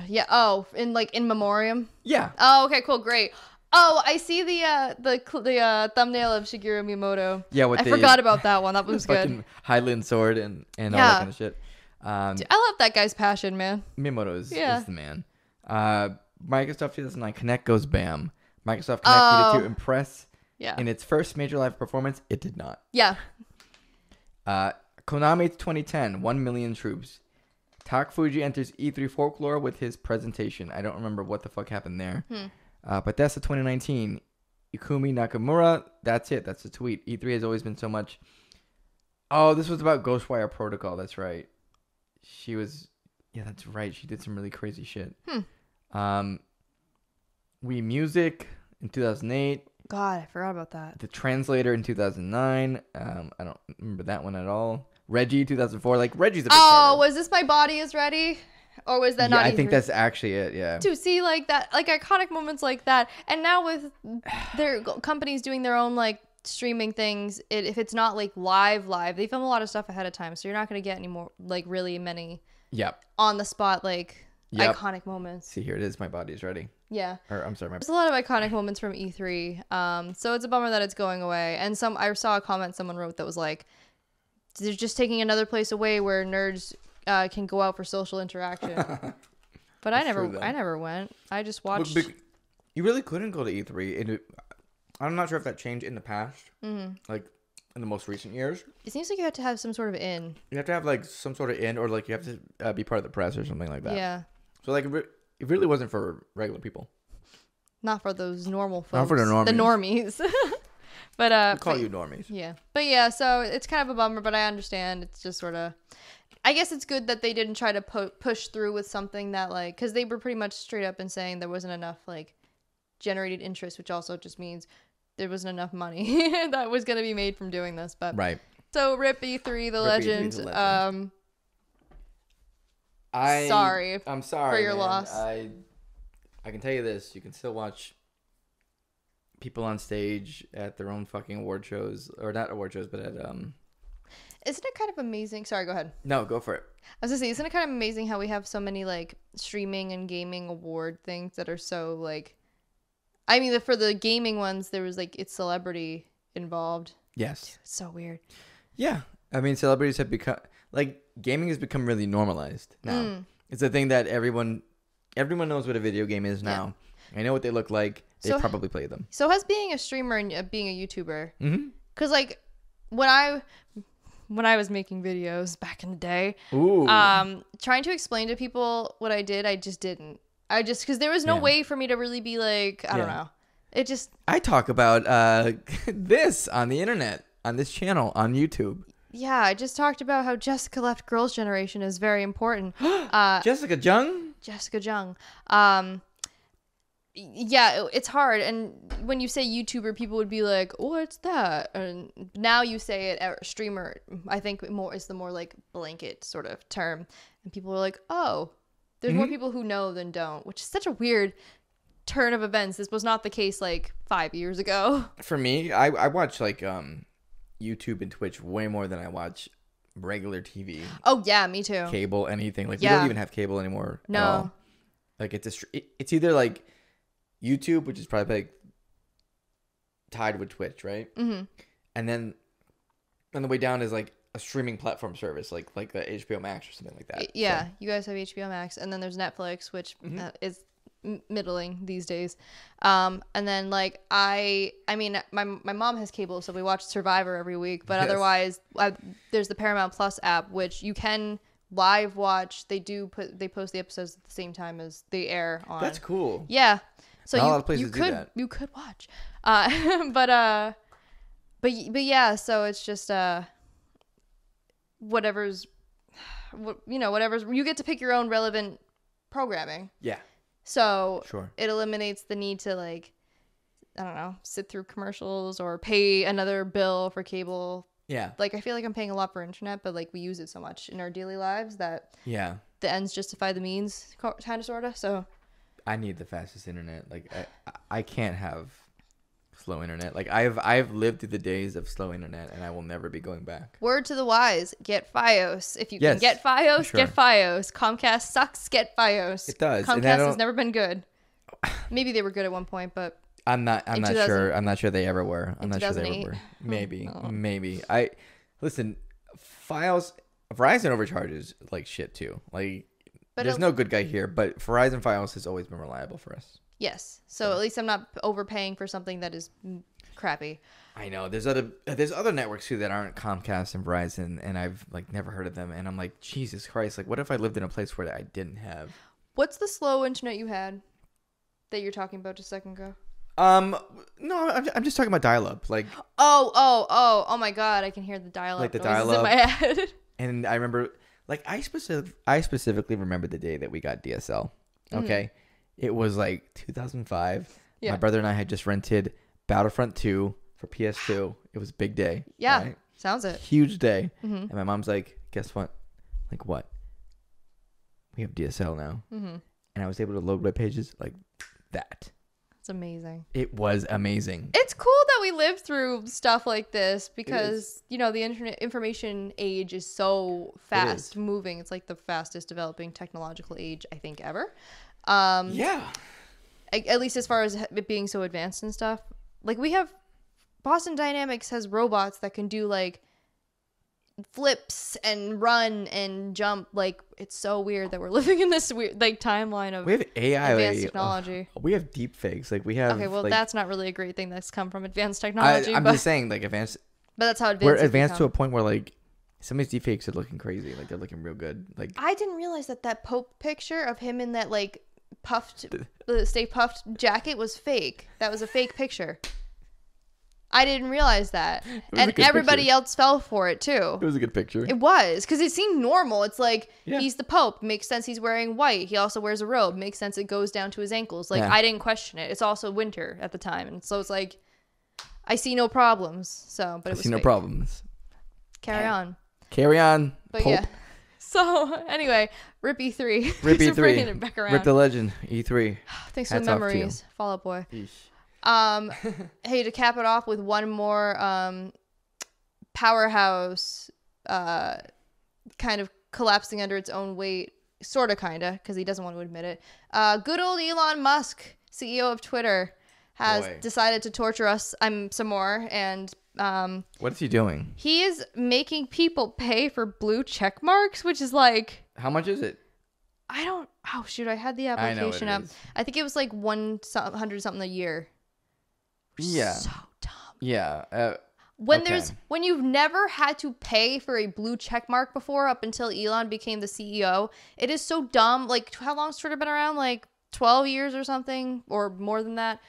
Yeah. Oh, in memoriam. Yeah. Oh, okay, cool, great. Oh, I see the thumbnail of Shigeru Miyamoto. Yeah, I forgot about that one. That was good. Highland sword and all that kind of shit. Dude, I love that guy's passion, man. Miyamoto is the man. Microsoft 2009 Kinect goes bam. Microsoft Kinect needed to impress. Yeah. In its first major live performance, it did not. Yeah. Konami 2010 1 million troops. Tak Fuji enters E3 folklore with his presentation. I don't remember what the fuck happened there. Bethesda 2019 Ikumi Nakamura. That's it. That's the tweet. E3 has always been so much. Oh, this was about Ghostwire Protocol. That's right. She was. Yeah, that's right. She did some really crazy shit. Wii Music in 2008. God, I forgot about that. The Translator in 2009. I don't remember that one at all. Reggie 2004. Like Reggie's a big part of it. Was this My Body Is Ready? Or was that not? I think that's actually it. Yeah. To see like that, like iconic moments like that, and now with their companies doing their own like streaming things, if it's not like live, they film a lot of stuff ahead of time, so you're not gonna get any more like really many. Yep. On the spot like iconic moments. See, here it is. My Body Is Ready. Yeah. Or I'm sorry. There's a lot of iconic moments from E3. So it's a bummer that it's going away. And I saw a comment someone wrote that was like, they're just taking another place away where nerds can go out for social interaction. But I never went. I just watched. You really couldn't go to E3. I'm not sure if that changed in the past. Mm-hmm. Like in the most recent years. It seems like you have to have some sort of in. You have to have like some sort of in, or like you have to be part of the press or something like that. Yeah. So like it really wasn't for regular people. Not for those normal folks. Not for the normies. The normies. But we call you normies. Yeah. But yeah, so it's kind of a bummer, but I understand. It's just sort of, I guess it's good that they didn't try to push through with something that like, because they were pretty much straight up and saying there wasn't enough like generated interest, which also just means there wasn't enough money that was going to be made from doing this. But right. So rip E3 the legend. I'm sorry for your loss. I can tell you this: you can still watch people on stage at their own fucking award shows, or not award shows, but at Isn't it kind of amazing? Sorry, go ahead. No, go for it. I was gonna say, isn't it kind of amazing how we have so many like streaming and gaming award things that are so like, I mean, for the gaming ones, there was like it's celebrity involved. Yes. Dude, it's so weird. Yeah, I mean, celebrities have become like gaming has become really normalized now. It's a thing that everyone knows what a video game is now. Yeah. I know what they look like. They probably play them. So has being a streamer and being a YouTuber. Because like when I was making videos back in the day, trying to explain to people what I did, I just didn't. Because there was no way for me to really be like, I don't know. I talk about this on the internet, on this channel, on YouTube. Yeah, I just talked about how Jessica left Girls' Generation is very important. Jessica Jung? Jessica Jung. Yeah, it's hard. And when you say YouTuber, people would be like, what's that? And now you say it, streamer, I think more is the more like blanket sort of term. And people are like, oh, there's more people who know than don't, which is such a weird turn of events. This was not the case like 5 years ago. For me, I watch like YouTube and Twitch way more than I watch regular TV. Oh yeah, me too. Cable, anything. Like we don't even have cable anymore. No. At all. Like it's either like YouTube, which is probably like tied with Twitch, right? Mm-hmm. And then on the way down is like a streaming platform service, like the HBO Max or something like that. Yeah, so. you guys have HBO Max, and then there's Netflix, which is middling these days. And then like I mean my mom has cable, so we watch Survivor every week. But otherwise, there's the Paramount Plus app, which you can live watch. They post the episodes at the same time as they air on. That's cool. Yeah. So Not a lot of places do that. You could watch, but yeah. So it's just whatever's you get to pick your own relevant programming. Yeah. So sure. It eliminates the need to like, I don't know, sit through commercials or pay another bill for cable. Yeah. Like I feel like I'm paying a lot for internet, but like we use it so much in our daily lives that the ends justify the means, kind of sorta. So. I need the fastest internet. Like I can't have slow internet. Like I've lived through the days of slow internet, and I will never be going back. Word to the wise: get FiOS. If you can get FiOS, sure. get FiOS. Comcast sucks. Get FiOS. It does. Comcast has never been good. Maybe they were good at one point, but I'm not sure. I'm not sure they ever were. I'm not sure they ever were. Maybe. Listen. FiOS, Verizon overcharges like shit too. Like. But there's no good guy here, but Verizon FiOS has always been reliable for us. Yes. So at least I'm not overpaying for something that is crappy. I know. There's other networks too that aren't Comcast and Verizon, and I've like never heard of them. And I'm like, Jesus Christ! Like, what if I lived in a place where I didn't have? What's the slow internet you had that you're talking about just a second ago? No, I'm just talking about dial-up. Like. Oh my God! I can hear the dial-up like the noises dial-up in my head. And I remember. Like, I specifically remember the day that we got DSL, okay? Mm-hmm. It was, like, 2005. Yeah. My brother and I had just rented Battlefront 2 for PS2. It was a big day. Yeah, right? Sounds it. Huge day. Mm-hmm. And my mom's like, guess what? Like, what? We have DSL now. Mm-hmm. And I was able to load web pages like that. It's amazing. It was amazing. It's cool that we lived through stuff like this because, the internet information age is so fast moving. It's like the fastest developing technological age, I think, ever. Yeah. At least as far as it being so advanced and stuff. Like we have Boston Dynamics has robots that can do like flips and run and jump. Like it's so weird that we're living in this weird like timeline of we have AI advanced technology. We have deep fakes. Like we have that's not really a great thing that's come from advanced technology. I'm just saying like advanced, but that's how advanced we're advanced to a point where like some of these deep fakes are looking crazy. Like they're looking real good. Like I didn't realize that Pope picture of him in that like stay puffed jacket was fake. That was a fake picture. I didn't realize that. And everybody else fell for it too. It was a good picture. It was, because it seemed normal. It's like, he's the Pope. Makes sense he's wearing white. He also wears a robe. Makes sense it goes down to his ankles. Like, I didn't question it. It's also winter at the time. And so it's like, I see no problems. So, but it was fake. No problems. Carry on. But Pope. Yeah. So, anyway, Rip E3. Rip E3. Back around. Rip the legend. E3. Thanks for the memories. Fall Out Boy. Hey, to cap it off with one more powerhouse kind of collapsing under its own weight, sort of, kind of, because he doesn't want to admit it. Good old Elon Musk, CEO of Twitter, has decided to torture us some more. And what is he doing? He is making people pay for blue check marks, which is like, how much is it? I had the application up. I think it was like 100 something a year. Yeah. So dumb. Yeah. When you've never had to pay for a blue check mark before up until Elon became the CEO, it is so dumb. Like, how long's Twitter been around? Like 12 years or something, or more than that.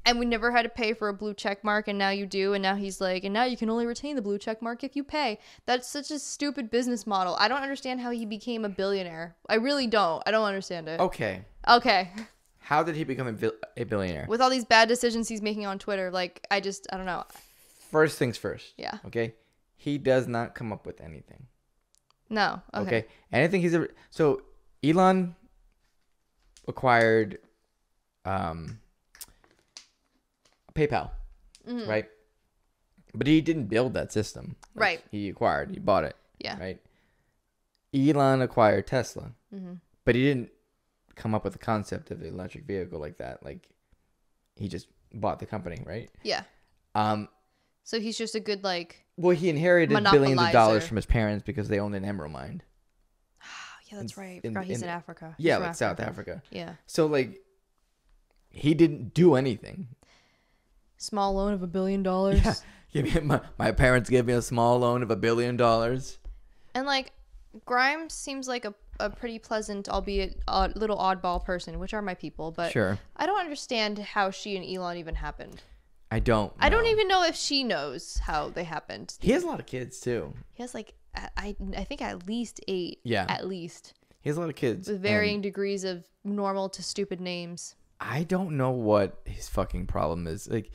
And we never had to pay for a blue check mark, and now you do. And now he's like, and now you can only retain the blue check mark if you pay. That's such a stupid business model. I don't understand how he became a billionaire. I really don't. I don't understand it. Okay. How did he become a billionaire? With all these bad decisions he's making on Twitter. Like, I don't know. First things first. Yeah. Okay. He does not come up with anything. No. Okay. Anything he's ever. So Elon acquired PayPal, right? But he didn't build that system. Right. He bought it. Yeah. Right. Elon acquired Tesla, but he didn't come up with the concept of the electric vehicle like that. Like, he just bought the company, right? Yeah. So he's just a good, like, well, he inherited billions of dollars from his parents because they owned an emerald mine. Yeah, that's right. I forgot he's in Africa. Yeah, like South Africa. Yeah. So, like, he didn't do anything. Small loan of $1 billion. Yeah. My parents gave me a small loan of $1 billion. And, like, Grimes seems like a pretty pleasant, albeit a little oddball person, which are my people. But sure. I don't understand how she and Elon even happened. I don't know. I don't even know if she knows how they happened. He has a lot of kids, too. He has, like, I think at least 8. Yeah. At least. He has a lot of kids. With varying degrees of normal to stupid names. I don't know what his fucking problem is. Like,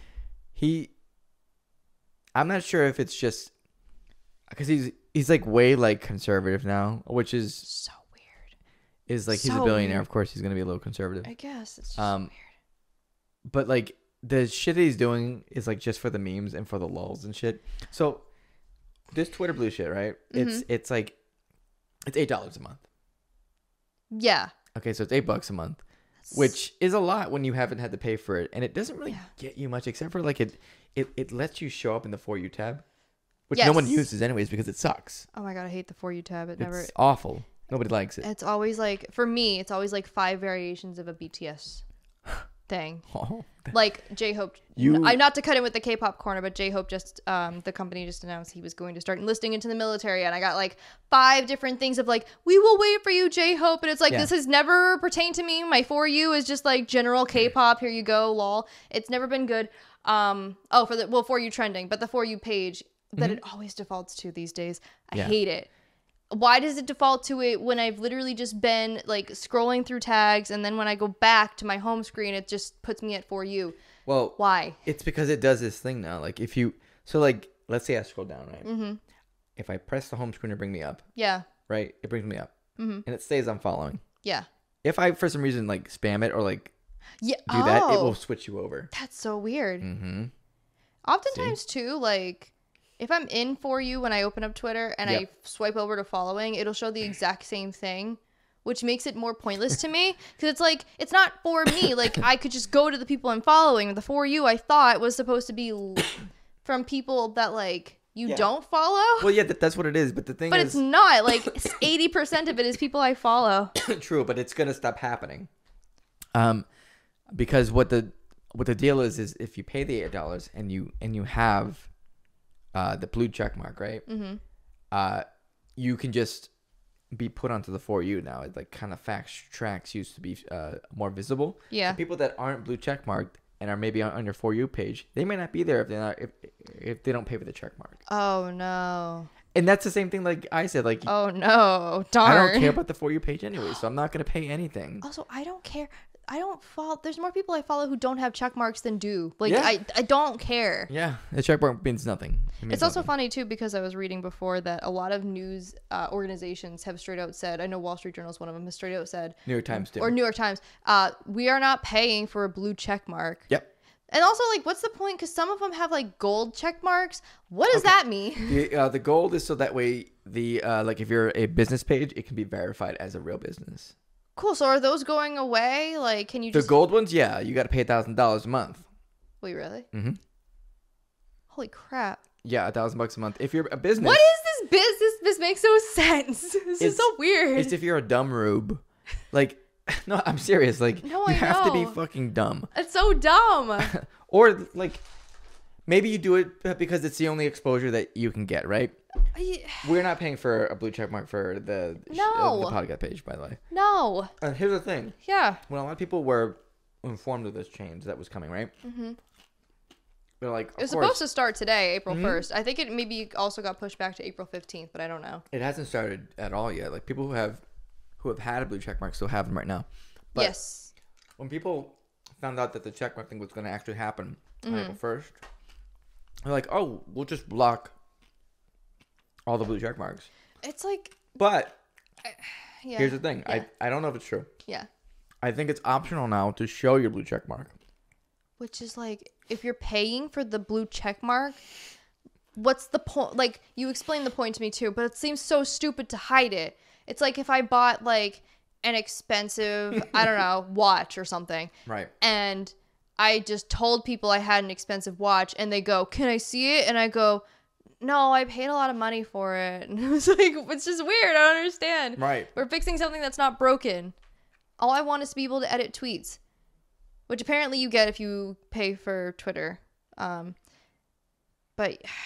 I'm not sure if it's just because he's like way like conservative now, which is so weird. Is like he's a billionaire, weird. Of course he's gonna be a little conservative. I guess it's just weird. But like the shit that he's doing is like just for the memes and for the lulz and shit. So this Twitter blue shit, right? It's like it's $8 a month. Yeah. Okay, so it's $8 a month. Which is a lot when you haven't had to pay for it, and it doesn't really get you much except for like it lets you show up in the For You tab, which no one uses anyways because it sucks. Oh my god, I hate the For You tab. It's awful. Nobody likes it. It's always like, for me, it's always like 5 variations of a BTS thing. Like J-Hope, not to cut in with the K-pop corner, but J-Hope just the company just announced he was going to start enlisting into the military, and I got like 5 different things of like, we will wait for you, J-Hope, and it's like, this has never pertained to me. My For You is just like general K-pop. Here you go, lol. It's never been good. For You trending, but the For You page that it always defaults to these days, I hate it. Why does it default to it when I've literally just been like scrolling through tags, and then when I go back to my home screen, it just puts me at For You? Well, why? It's because it does this thing now. Like like let's say I scroll down, right? If I press the home screen to bring me up, right, it brings me up, and it stays on following. Yeah. If I for some reason like spam it or like do that, it will switch you over. That's so weird. Oftentimes too, like, if I'm in For You when I open up Twitter and I swipe over to following, it'll show the exact same thing, which makes it more pointless to me because it's like, it's not for me. Like, I could just go to the people I'm following. The For You I thought was supposed to be from people that like you don't follow. Well, yeah, that's what it is. But the thing is, it's not. Like 80% of it is people I follow. True, but it's gonna stop happening. Because what the deal is if you pay the $8 and you have the blue check mark, right? You can just be put onto the For You now. It like kind of fast tracks used to be more visible. Yeah. So people that aren't blue check marked and are maybe on your For You page, they might not be there if they don't pay for the check mark. Oh no. And that's the same thing like I said, like, oh no, darn. I don't care about the For You page anyway, so I'm not gonna pay anything. Also, I don't care. I don't follow. There's more people I follow who don't have check marks than do. Like, I don't care. Yeah, the check mark means nothing. It's also funny too because I was reading before that a lot of news organizations have straight out said. I know Wall Street Journal is one of them. Has straight out said. New York Times too. Or New York Times. We are not paying for a blue check mark. Yep. And also, like, what's the point? Because some of them have like gold check marks. What does that mean? The gold is so that way like if you're a business page, it can be verified as a real business. Cool. So are those going away? Like, can you just... The gold ones? Yeah. You got to pay $1,000 a month. Wait, really? Mm-hmm. Holy crap. Yeah, $1,000 a month. If you're a business... What is this business? This makes no sense. This is so weird. It's if you're a dumb rube. Like, no, I'm serious. Like, you have to be fucking dumb. It's so dumb. Or, like, maybe you do it because it's the only exposure that you can get, right? We're not paying for a blue check mark for the podcast page, by the way. No. And here's the thing. Yeah. When a lot of people were informed of this change that was coming, right? Mm-hmm. They're like, it was supposed to start today, April 1st. I think it maybe also got pushed back to April 15th, but I don't know. It hasn't started at all yet. Like, people who have had a blue check mark still have them right now. But yes. when people found out that the checkmark thing was going to actually happen on April 1st, they're like, oh, we'll just block all the blue check marks. It's like... But yeah. Here's the thing. Yeah. I don't know if it's true. Yeah. I think it's optional now to show your blue check mark. Which is like, if you're paying for the blue check mark, what's the point? Like, you explained the point to me too, but it seems so stupid to hide it. It's like if I bought like an expensive, I don't know, watch or something. Right. And I just told people I had an expensive watch and they go, can I see it? And I go, no, I paid a lot of money for it. And it was like, it's just weird. I don't understand. Right. We're fixing something that's not broken. All I want is to be able to edit tweets, which apparently you get if you pay for Twitter. But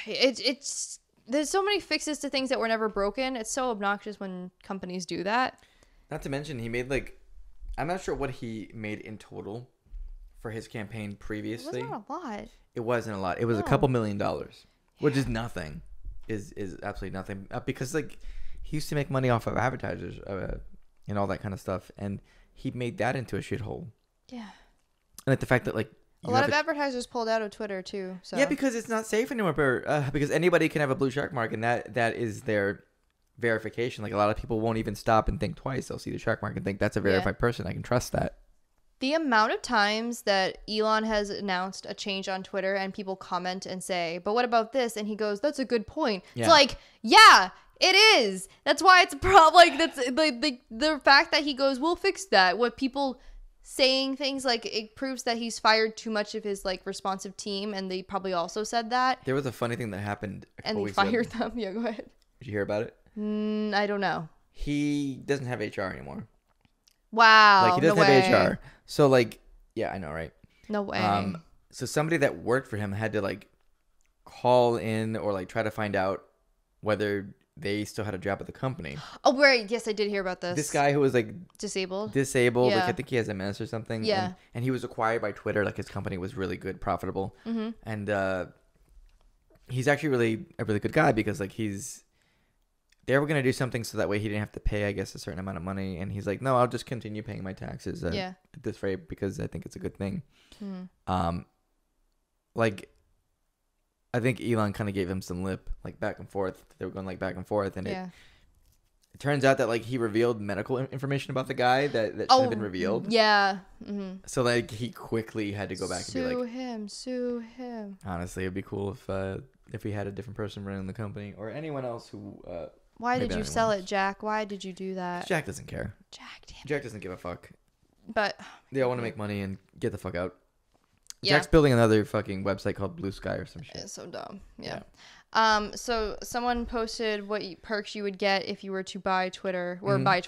it's there's so many fixes to things that were never broken. It's so obnoxious when companies do that. Not to mention, he made like, I'm not sure what he made in total for his campaign previously. It wasn't a lot. It wasn't a lot. It was a couple $1 million, which is nothing. Is absolutely nothing. Because like he used to make money off of advertisers and all that kind of stuff, and he made that into a shithole. Yeah. And like the fact that like a lot of advertisers pulled out of Twitter too. So yeah, because it's not safe anymore. Because anybody can have a blue check mark, and that is their verification. Like a lot of people won't even stop and think twice. They'll see the check mark and think that's a verified person. I can trust that. The amount of times that Elon has announced a change on Twitter and people comment and say, but what about this? And he goes, that's a good point. Yeah. It's like, yeah, it is. That's why it's a problem. Like, that's the fact that he goes, we'll fix that. What people saying things like, it proves that he's fired too much of his like responsive team. And they probably also said that. There was a funny thing that happened. And they fired them. Yeah, go ahead. Did you hear about it? I don't know. He doesn't have HR anymore. Wow. Like he doesn't have HR. So like, yeah, I know, right? No way. So somebody that worked for him had to like call in or like try to find out whether they still had a job at the company. Oh, right. Yes, I did hear about this. This guy who was like disabled. Yeah. Like I think he has MS or something. Yeah. And he was acquired by Twitter. Like his company was really good, profitable. Mm-hmm. And he's actually a really good guy because like they were going to do something so that way he didn't have to pay, I guess, a certain amount of money. And he's like, no, I'll just continue paying my taxes at this rate because I think it's a good thing. Like, I think Elon kind of gave him some lip, like back and forth. They were going like back and forth. And it turns out that like he revealed medical information about the guy that shouldn't have been revealed. Yeah. Mm-hmm. So like he quickly had to go back and be like, sue him. Honestly, it'd be cool if we had a different person running the company or anyone else who... Why did you sell it, Jack? Why did you do that? Jack doesn't care. Jack doesn't give a fuck. But they all want to make money and get the fuck out. Yeah. Jack's building another fucking website called Blue Sky or some shit. It's so dumb. Yeah. So someone posted what perks you would get if you were to buy Twitter or buy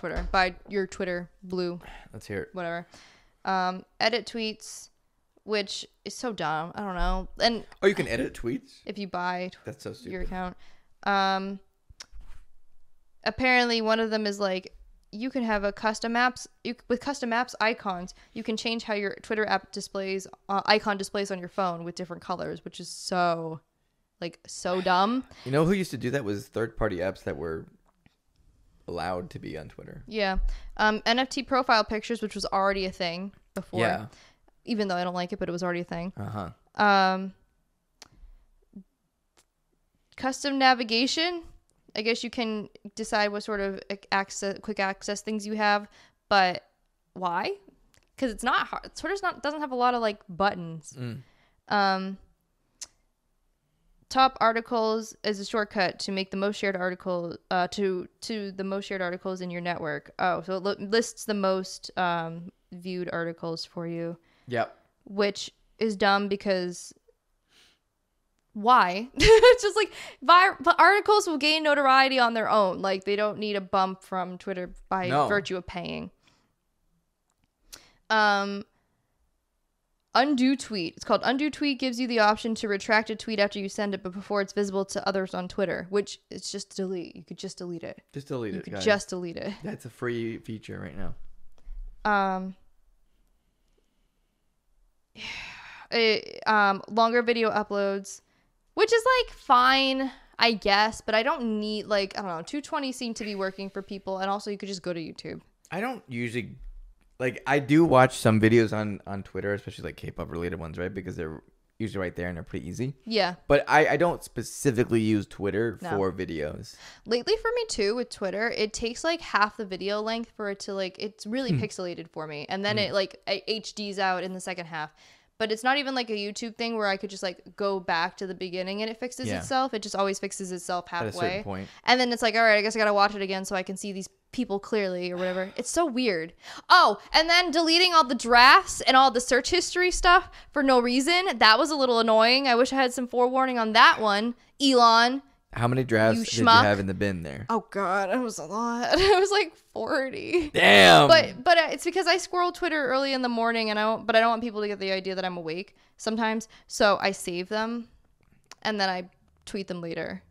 your Twitter blue. Let's hear it. Whatever. Edit tweets, which is so dumb. I don't know. And you can edit tweets if you buy. That's so stupid. Your account. Apparently, one of them is like, you can have a custom apps with custom apps icons. You can change how your Twitter app displays icon displays on your phone with different colors, which is so dumb. You know who used to do that was third-party apps that were allowed to be on Twitter. Yeah, NFT profile pictures, which was already a thing before. Yeah, even though I don't like it, but it was already a thing. Custom navigation. I guess you can decide what sort of quick access things you have, but why? Because it's not hard. Twitter's doesn't have a lot of like buttons. Top articles is a shortcut to make the most shared article to the most shared articles in your network. Oh, so it lists the most viewed articles for you. Yep. Which is dumb because. Why? It's just like articles will gain notoriety on their own. Like they don't need a bump from Twitter by virtue of paying. Undo tweet. It's called undo tweet. Gives you the option to retract a tweet after you send it, but before it's visible to others on Twitter. Which it's just delete. You could just delete it. Just delete it. You could just delete it. That's a free feature right now. Longer video uploads. Which is, like, fine, I guess, but I don't need, like, I don't know, 220 seemed to be working for people, and also you could just go to YouTube. I don't usually like I do watch some videos on Twitter, especially like K-pop related ones, right? Because they're usually right there and they're pretty easy. Yeah. But I don't specifically use Twitter for videos. Lately for me too with Twitter, it takes like half the video length for it to like, it's really pixelated for me. And then it like HDs out in the second half. But it's not even like a YouTube thing where I could just like go back to the beginning and it fixes itself. It just always fixes itself halfway. At a certain point. And then it's like, all right, I guess I got to watch it again so I can see these people clearly or whatever. It's so weird. Oh, and then deleting all the drafts and all the search history stuff for no reason. That was a little annoying. I wish I had some forewarning on that one. Elon. How many drafts did you have in the bin there? Oh God, it was a lot. It was like 40. Damn. But it's because I scroll Twitter early in the morning and I don't want people to get the idea that I'm awake sometimes. So I save them and then I tweet them later.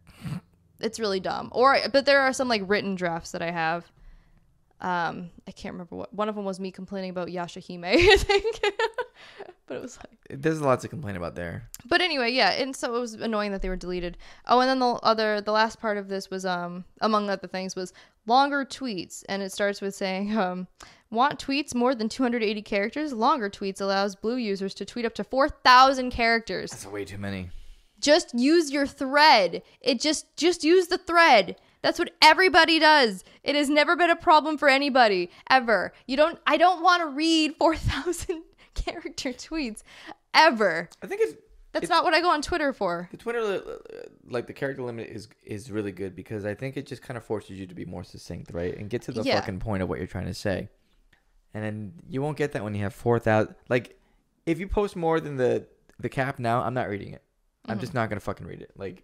It's really dumb. But there are some like written drafts that I have. I can't remember what one of them was, me complaining about Yashahime, I think. But it was like, there's lots to complain about there. But anyway, yeah, and so it was annoying that they were deleted. Oh, and then the last part of this was among other things was longer tweets, and it starts with saying want tweets more than 280 characters? Longer tweets allows blue users to tweet up to 4,000 characters. That's way too many. Just use your thread. Just use the thread. That's what everybody does. It has never been a problem for anybody ever. I don't want to read 4,000 character tweets ever. I think that's not what I go on Twitter for. The Twitter, like the character limit is really good because I think it just kind of forces you to be more succinct, right? And get to the fucking point of what you're trying to say. And then you won't get that when you have 4,000. Like, if you post more than the cap now, I'm not reading it. I'm just not going to fucking read it. Like,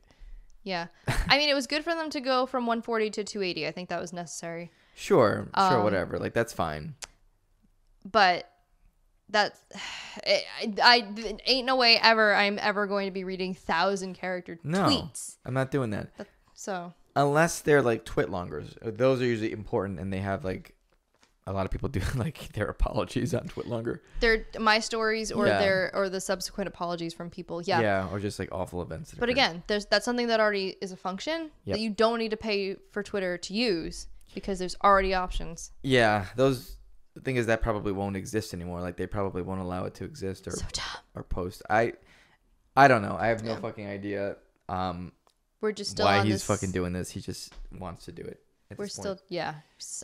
yeah. I mean, it was good for them to go from 140 to 280. I think that was necessary. Sure, whatever. Like, that's fine. But that's I ain't no way ever I'm ever going to be reading 1,000 character tweets. I'm not doing that. So unless they're like twit longers, those are usually important, and they have like a lot of people do like their apologies on twit longer. They're my stories or the subsequent apologies from people. Yeah, or just like awful events. But again, that's something that already is a function that you don't need to pay for Twitter to use because there's already options. Yeah, those. The thing is that probably won't exist anymore. Like they probably won't allow it to exist or post. I don't know. I have no fucking idea. We're just still why he's fucking doing this. He just wants to do it. We're still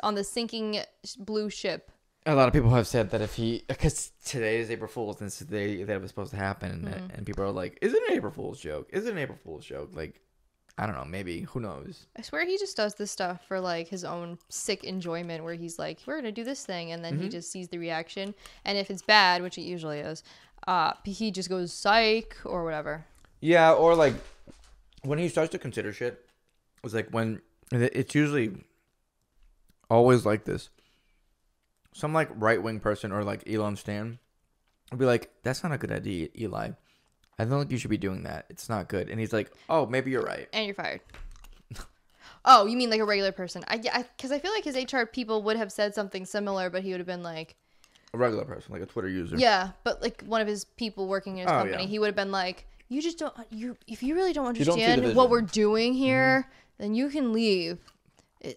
on the sinking blue ship. A lot of people have said that because today is April Fool's and this is the day that it was supposed to happen, and people are like, "Is it an April Fool's joke? Is it an April Fool's joke?" Like, I don't know. Maybe. Who knows? I swear he just does this stuff for like his own sick enjoyment where he's like, we're going to do this thing. And then he just sees the reaction. And if it's bad, which it usually is, he just goes psych or whatever. Yeah. Or like when he starts to consider shit, it's like when it's usually always like this. Some like right wing person or like Elon Stan will be like, that's not a good idea, Eli. I don't think you should be doing that. It's not good. And he's like, oh, maybe you're right. And you're fired. Oh, you mean like a regular person? Because I feel like his HR people would have said something similar, but he would have been like... A regular person, like a Twitter user. Yeah, but like one of his people working in his company, he would have been like, you just don't... If you really don't understand what we're doing here, then you can leave.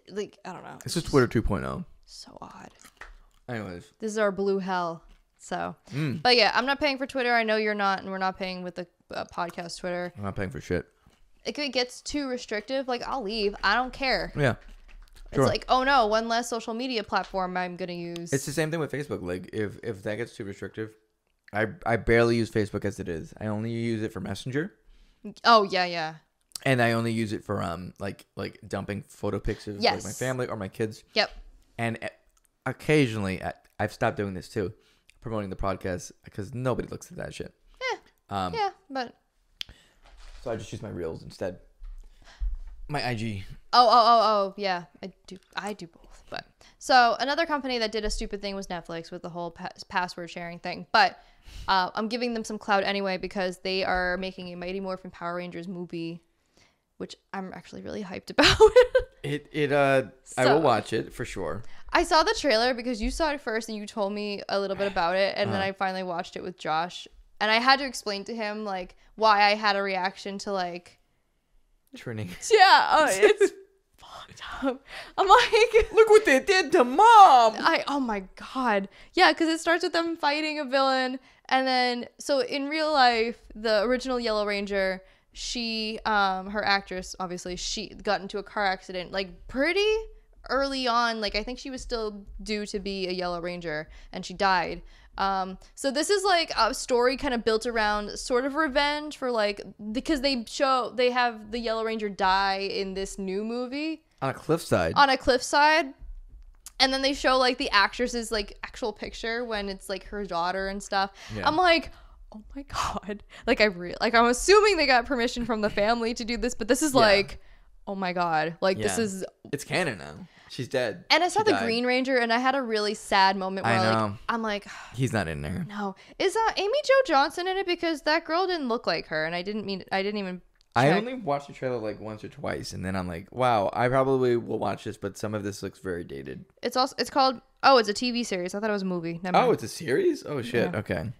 Like, I don't know. It's just Twitter 2.0. So odd. Anyways. This is our blue hell. So, but yeah, I'm not paying for Twitter. I know you're not, and we're not paying with the podcast Twitter. I'm not paying for shit. If it gets too restrictive, like I'll leave. I don't care. Yeah. Sure. It's like, oh no, one less social media platform I'm gonna use. It's the same thing with Facebook. Like if that gets too restrictive, I barely use Facebook as it is. I only use it for Messenger. Oh yeah. And I only use it for like dumping photo pics of like my family or my kids. Yep. And occasionally, I've stopped doing this too. Promoting the podcast because nobody looks at that shit. Yeah, but so I just use my reels instead. My IG. Oh, yeah. I do both. But so another company that did a stupid thing was Netflix with the whole password sharing thing. But I'm giving them some clout anyway because they are making a Mighty Morphin Power Rangers movie, which I'm actually really hyped about. I will watch it for sure. I saw the trailer because you saw it first and you told me a little bit about it, and then I finally watched it with Josh, and I had to explain to him like why I had a reaction to like turning. Yeah, it's up. I'm like, look what they did to mom. Oh my God. Yeah, because it starts with them fighting a villain. And then, so in real life, the original Yellow Ranger, she, her actress, obviously, she got into a car accident, like, pretty early on. Like, I think she was still due to be a Yellow Ranger, and she died. So this is like a story kind of built around sort of revenge for, like, because they have the Yellow Ranger die in this new movie. On a cliffside. And then they show, like, the actress's, like, actual picture when it's, like, her daughter and stuff. Yeah. I'm like, oh my God. Like, I'm assuming they got permission from the family to do this, but this is like, oh my God. Like, this is... It's canon now. She's dead. And I saw the Green Ranger, and I had a really sad moment where I'm like... He's not in there. No. Is Amy Jo Johnson in it? Because that girl didn't look like her, and I didn't even... I only watched the trailer like once or twice, and then I'm like, wow, I probably will watch this, but some of this looks very dated. It's called... Oh, it's a TV series. I thought it was a movie. Never mind. It's a series? Oh, shit. Yeah. Okay.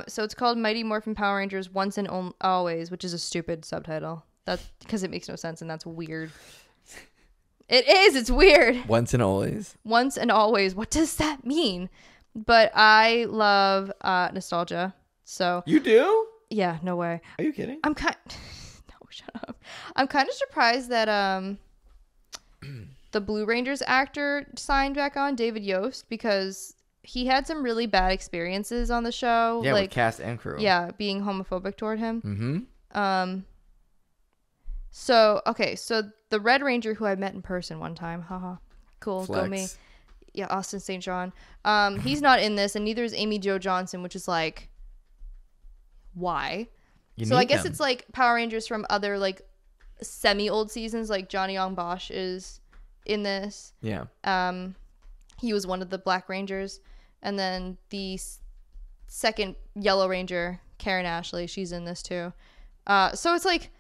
So it's called Mighty Morphin Power Rangers Once and Always, which is a stupid subtitle. That's because it makes no sense, and that's weird. It is. It's weird. Once and Always. Once and Always. What does that mean? But I love nostalgia. So you do? Yeah. No way. Are you kidding? No, shut up. I'm kind of surprised that the Blue Rangers actor signed back on, David Yost, because he had some really bad experiences on the show. Yeah, like, with cast and crew. Yeah, being homophobic toward him. Mm-hmm. So the Red Ranger, who I met in person one time, haha, cool, Flex. Go me. Yeah, Austin St. John. He's not in this, and neither is Amy Jo Johnson, which is like, why? So I guess it's like Power Rangers from other like semi-old seasons, like Johnny Yong Bosch is in this. Yeah. He was one of the Black Rangers, and then the second Yellow Ranger, Karen Ashley, she's in this too. So it's like,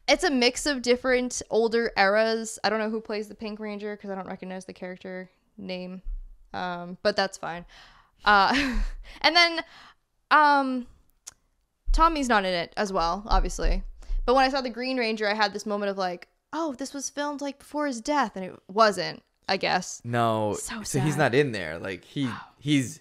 it's a mix of different older eras. I don't know who plays the Pink Ranger because I don't recognize the character name, but that's fine. And then Tommy's not in it as well, obviously. But when I saw the Green Ranger, I had this moment of like, oh, this was filmed like before his death, and it wasn't, I guess. No, so he's not in there. Like he's.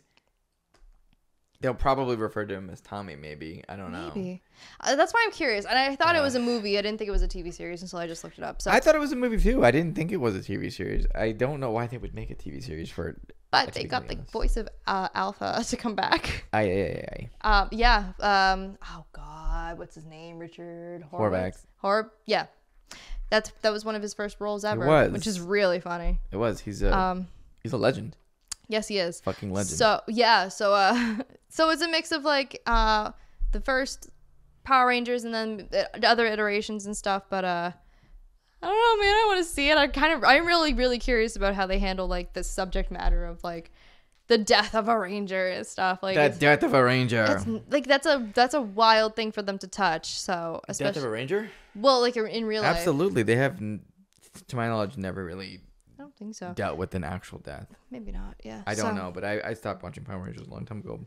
They'll probably refer to him as Tommy, maybe. I don't know. Maybe. That's why I'm curious. And I thought it was a movie. I didn't think it was a TV series until I just looked it up. So I thought it was a movie too. I didn't think it was a TV series. I don't know why they would make a TV series for it. But they got the voice of Alpha to come back. Aye. Yeah. Oh God, what's his name? Richard Horvath. Yeah. That was one of his first roles ever. It was. Which is really funny. It was. He's a legend. Yes, he is. Fucking legend. So yeah. So it's a mix of like the first Power Rangers and then the other iterations and stuff. But I don't know, man. I want to see it. I'm really, really curious about how they handle like the subject matter of like the death of a ranger and stuff. Like the death of a ranger. It's, like that's a wild thing for them to touch. So especially death of a ranger. Well, like in real life. Absolutely, they have, to my knowledge, never really. I don't think so. Dealt with an actual death. Maybe not. Yeah. I don't know, but I stopped watching Power Rangers a long time ago.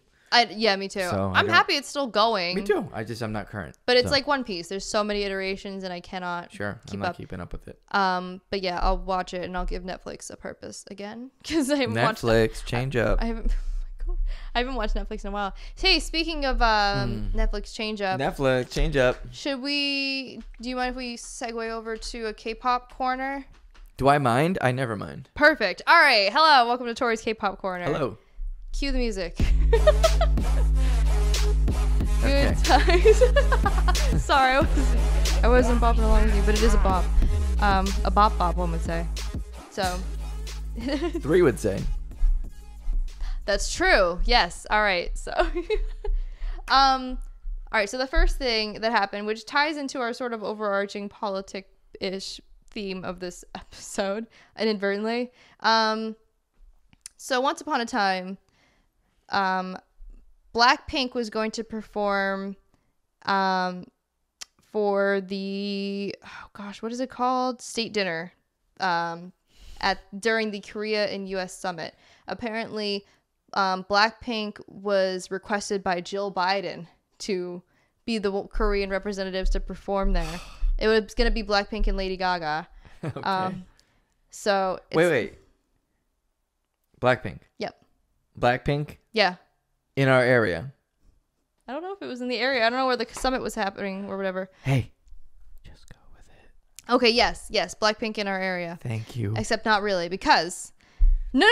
Yeah, me too. So I'm happy it's still going. Me too. I'm not current. But it's like One Piece. There's so many iterations, and I cannot. Sure, I'm not keeping up with it. But yeah, I'll watch it, and I'll give Netflix a purpose again because I haven't watched Netflix. Change up. I haven't. I haven't watched Netflix in a while. Hey, speaking of Netflix change up. Netflix change up. Do you mind if we segue over to a K-pop corner? Do I mind? I never mind. Perfect. All right. Hello. Welcome to Tory's K-pop corner. Hello. Cue the music. Okay. Good times. Sorry, I wasn't bopping along with you, but it is a bop. A bop, one would say. So. 3 would say. That's true. Yes. All right. So. All right. So the first thing that happened, which ties into our sort of overarching politic-ish theme of this episode, inadvertently. So once upon a time, Blackpink was going to perform for the what is it called? State dinner during the Korea and US summit. Apparently, Blackpink was requested by Jill Biden to be the Korean representatives to perform there. It was going to be Blackpink and Lady Gaga. Okay. So Wait. Blackpink. Yep. Blackpink Yeah. in our area. I don't know if it was in the area. I don't know where the summit was happening or whatever. Hey, just go with it. Okay, yes. Blackpink in our area. Thank you. Except not really, because no,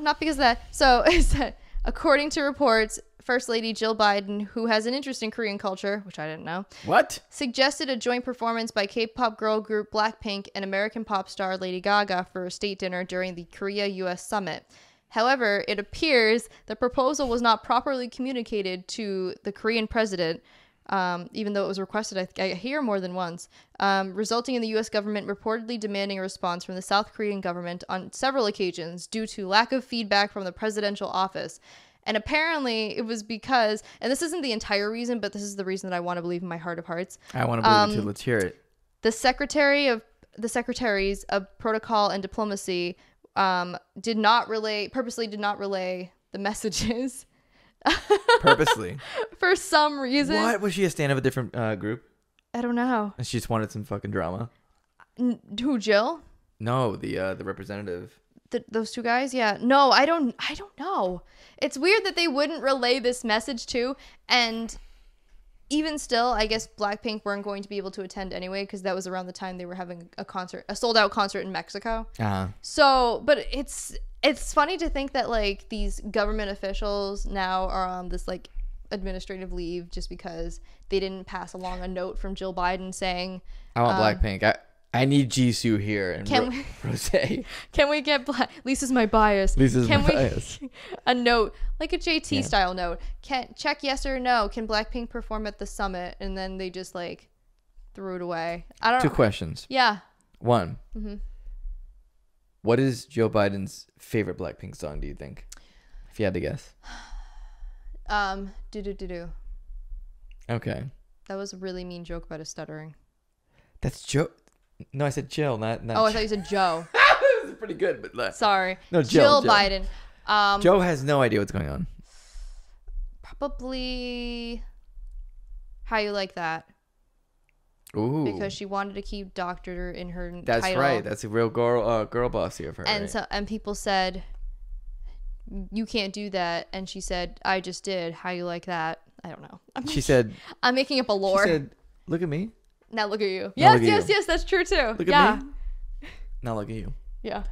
not because of that. So it's that according to reports, First Lady Jill Biden, who has an interest in Korean culture, which I didn't know, suggested a joint performance by K-pop girl group Blackpink and American pop star Lady Gaga for a state dinner during the Korea-U.S. summit. However, it appears the proposal was not properly communicated to the Korean president, even though it was requested, I hear, more than once, resulting in the U.S. government reportedly demanding a response from the South Korean government on several occasions due to lack of feedback from the presidential office. And apparently it was because, and this isn't the entire reason, but this is the reason that I want to believe in my heart of hearts. I want to believe it too. Let's hear it. The secretaries of protocol and diplomacy purposely did not relay the messages. Purposely. For some reason. What? Was she a stand of a different group? I don't know. And she just wanted some fucking drama? Who, Jill? No, the representative. Those two guys? Yeah. No, I don't know. It's weird that they wouldn't relay this message too. And even still, I guess Blackpink weren't going to be able to attend anyway, because that was around the time they were having a sold out concert in Mexico. Uh-huh. So, but it's funny to think that like these government officials now are on this like administrative leave just because they didn't pass along a note from Jill Biden saying, I want Blackpink. I need Jisoo here and Rosé. Can we get Lisa's my bias. Bias. A note, like a JT style note. Check yes or no. Can Blackpink perform at the summit? And then they just like threw it away. I don't know. 2 questions. Yeah. 1. Mm-hmm. What is Joe Biden's favorite Blackpink song, do you think? If you had to guess. Do. Okay. That was a really mean joke about his stuttering. That's Joe. No, I said Jill, not Oh, I thought you said Joe. This is pretty good, but sorry. No, Jill Biden. Joe has no idea what's going on. Probably How You Like That. Ooh. Because she wanted to keep doctor in her That's title. right. That's a real girl bossy of her. And right? and people said, you can't do that. And she said, I just did. How you like that? I don't know. She said, I'm making up a lore. She said, look at me. Now look at you. Yes, that's true too. Look at me. Now look at you. Yeah.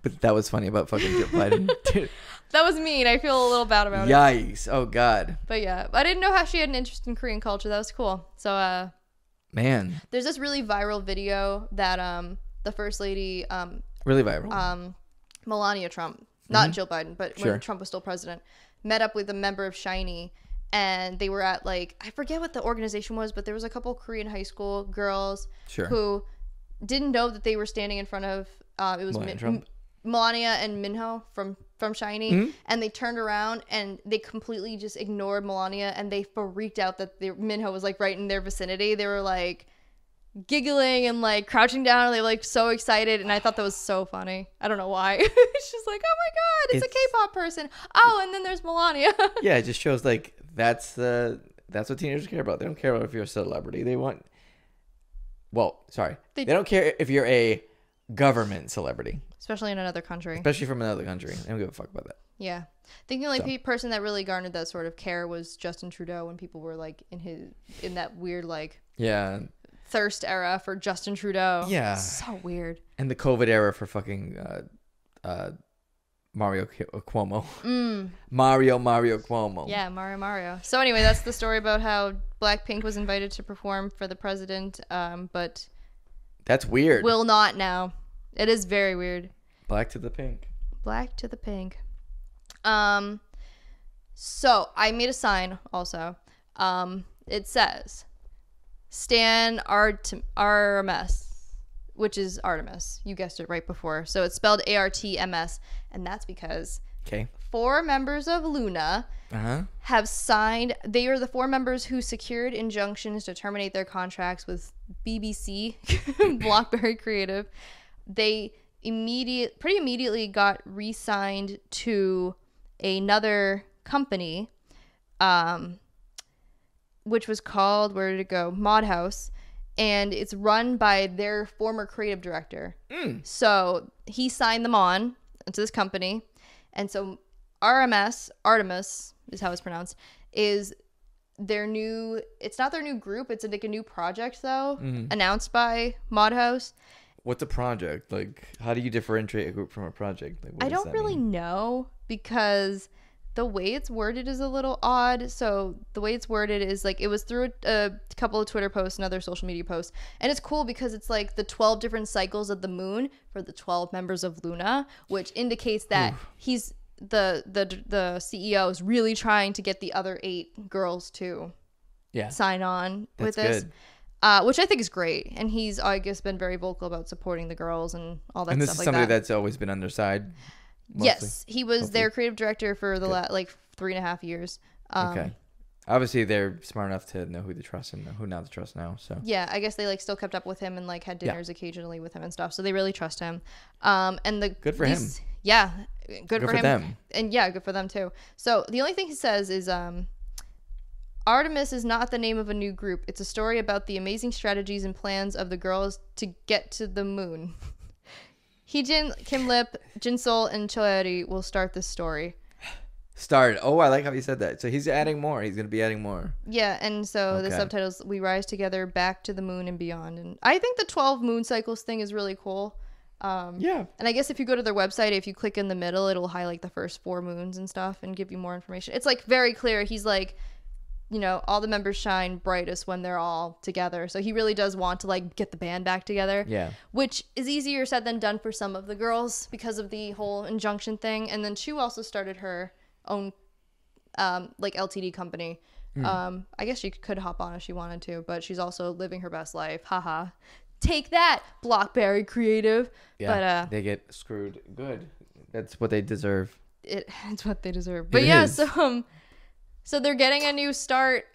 But that was funny about fucking Joe Biden. Dude. That was mean. I feel a little bad about it. Yikes. Oh, God. But yeah, I didn't know how she had an interest in Korean culture. That was cool. So, man. There's this really viral video that the First Lady, really viral. Melania Trump, not Jill Biden, but when Trump was still president, met up with a member of SHINee. And they were at like, I forget what the organization was, but there was a couple Korean high school girls who didn't know that they were standing in front of it was Melania and Minho from SHINee, and they turned around and they completely just ignored Melania, and they freaked out that Minho was like right in their vicinity. They were like giggling and like crouching down, and they were like so excited, and I thought that was so funny. I don't know why. It's just like, oh my god, it's a K-pop person. Oh, and then there's Melania. Yeah, it just shows like that's what teenagers care about. They don't care about if you're a celebrity. They want, they don't care if you're a government celebrity, especially in another country, especially from another country. They don't give a fuck about that. Yeah, thinking like the person that really garnered that sort of care was Justin Trudeau, when people were like in that weird like thirst era for Justin Trudeau. Yeah, so weird. And the COVID era for fucking Mario Cuomo. Mario Cuomo. Yeah, Mario. So anyway, that's the story about how Blackpink was invited to perform for the president, but that's weird. Will not now. It is very weird. Black to the pink. Black to the pink. So I made a sign also. It says Stan Artemis, which is Artemis. You guessed it right before. So it's spelled ARTMS, and that's because 4 members of Luna have signed. They are the 4 members who secured injunctions to terminate their contracts with BBC, Blockberry Creative. They pretty immediately got re-signed to another company, which was called, where did it go? Mod House. and it's run by their former creative director. So he signed them on to this company, and so Artemis is how it's pronounced, is their new, it's not their new group, it's like a new project though, announced by Modhouse. What's a project? Like, how do you differentiate a group from a project? Like, I don't really know, because the way it's worded is a little odd. So the way it's worded is like, it was through a couple of Twitter posts and other social media posts, and it's cool because it's like the 12 different cycles of the moon for the 12 members of Luna, which indicates that he's the CEO is really trying to get the other 8 girls to sign on with this. Good. Which I think is great, and he's, I guess, been very vocal about supporting the girls and all that stuff like that. And this is somebody that's always been on their side? Mostly? Yes, he was their creative director for the like 3.5 years. Okay. Obviously, they're smart enough to know who to trust and who not to trust now. So yeah, I guess they like still kept up with him and like had dinners occasionally with him and stuff. So they really trust him. And the good for him. Yeah, good for him. Them. And yeah, good for them too. So the only thing he says is Artemis is not the name of a new group. It's a story about the amazing strategies and plans of the girls to get to the moon. Heejin, Kim Lip, Jinsol, and Choeri will start this story. Start. Oh, I like how you said that. So he's adding more. He's going to be adding more. Yeah, and so the subtitles, we rise together back to the moon and beyond. And I think the 12 moon cycles thing is really cool. Yeah. And I guess if you go to their website, if you click in the middle, it'll highlight the first 4 moons and stuff and give you more information. It's like very clear. He's like, you know, all the members shine brightest when they're all together. So he really does want to like get the band back together. Yeah. Which is easier said than done for some of the girls because of the whole injunction thing. And then Chu also started her own like LTD company. I guess she could hop on if she wanted to, but she's also living her best life. Haha. Take that, Blockberry Creative. Yeah, but they get screwed good. That's what they deserve. It's what they deserve. But yeah, so they're getting a new start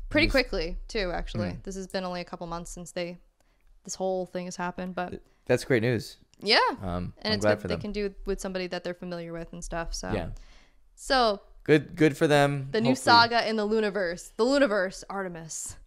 pretty quickly too, actually. This has been only a couple months since this whole thing has happened, but that's great news. Yeah. And it's good they can do with somebody that they're familiar with and stuff. So yeah. So good for them. The new saga in the Lunaverse. The Lunaverse, Artemis.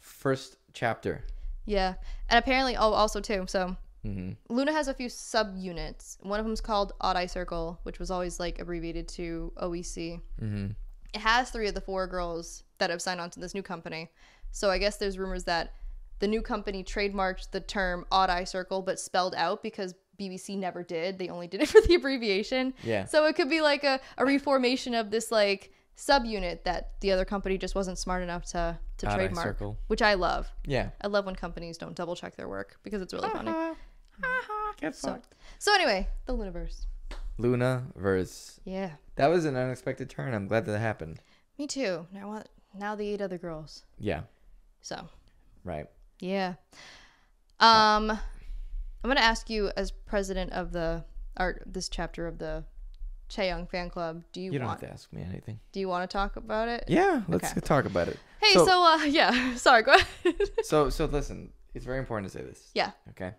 First chapter. Yeah. And apparently also too, so Luna has a few subunits. One of them is called Odd Eye Circle, which was always like abbreviated to OEC. It has 3 of the 4 girls that have signed on to this new company. So I guess there's rumors that the new company trademarked the term Odd Eye Circle, but spelled out because BBC never did. They only did it for the abbreviation. Yeah. So it could be like a reformation of this like subunit that the other company just wasn't smart enough to trademark, which I love. Yeah. I love when companies don't double check their work because it's really funny. So anyway, the Lunaverse. Yeah. That was an unexpected turn. I'm glad that happened. Me too. Now the 8 other girls. Yeah. So. Right. Yeah. I'm gonna ask you as president of this chapter of the Chaeyoung fan club. You don't have to ask me anything. Do you want to talk about it? Yeah, let's talk about it. Hey, yeah. Sorry, go ahead. So listen, it's very important to say this. Yeah. Okay.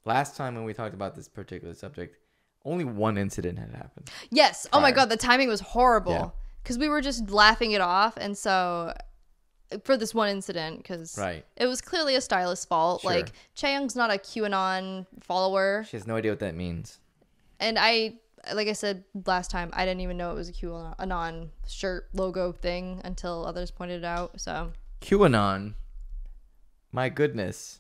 Last time when we talked about this particular subject, only one incident had happened. Yes. Oh my God, the timing was horrible because we were just laughing it off, and so for this one incident, because it was clearly a stylist's fault. Sure. Like Chaeyoung's not a QAnon follower. She has no idea what that means. And like I said last time, I didn't even know it was a QAnon shirt logo thing until others pointed it out. So QAnon, my goodness.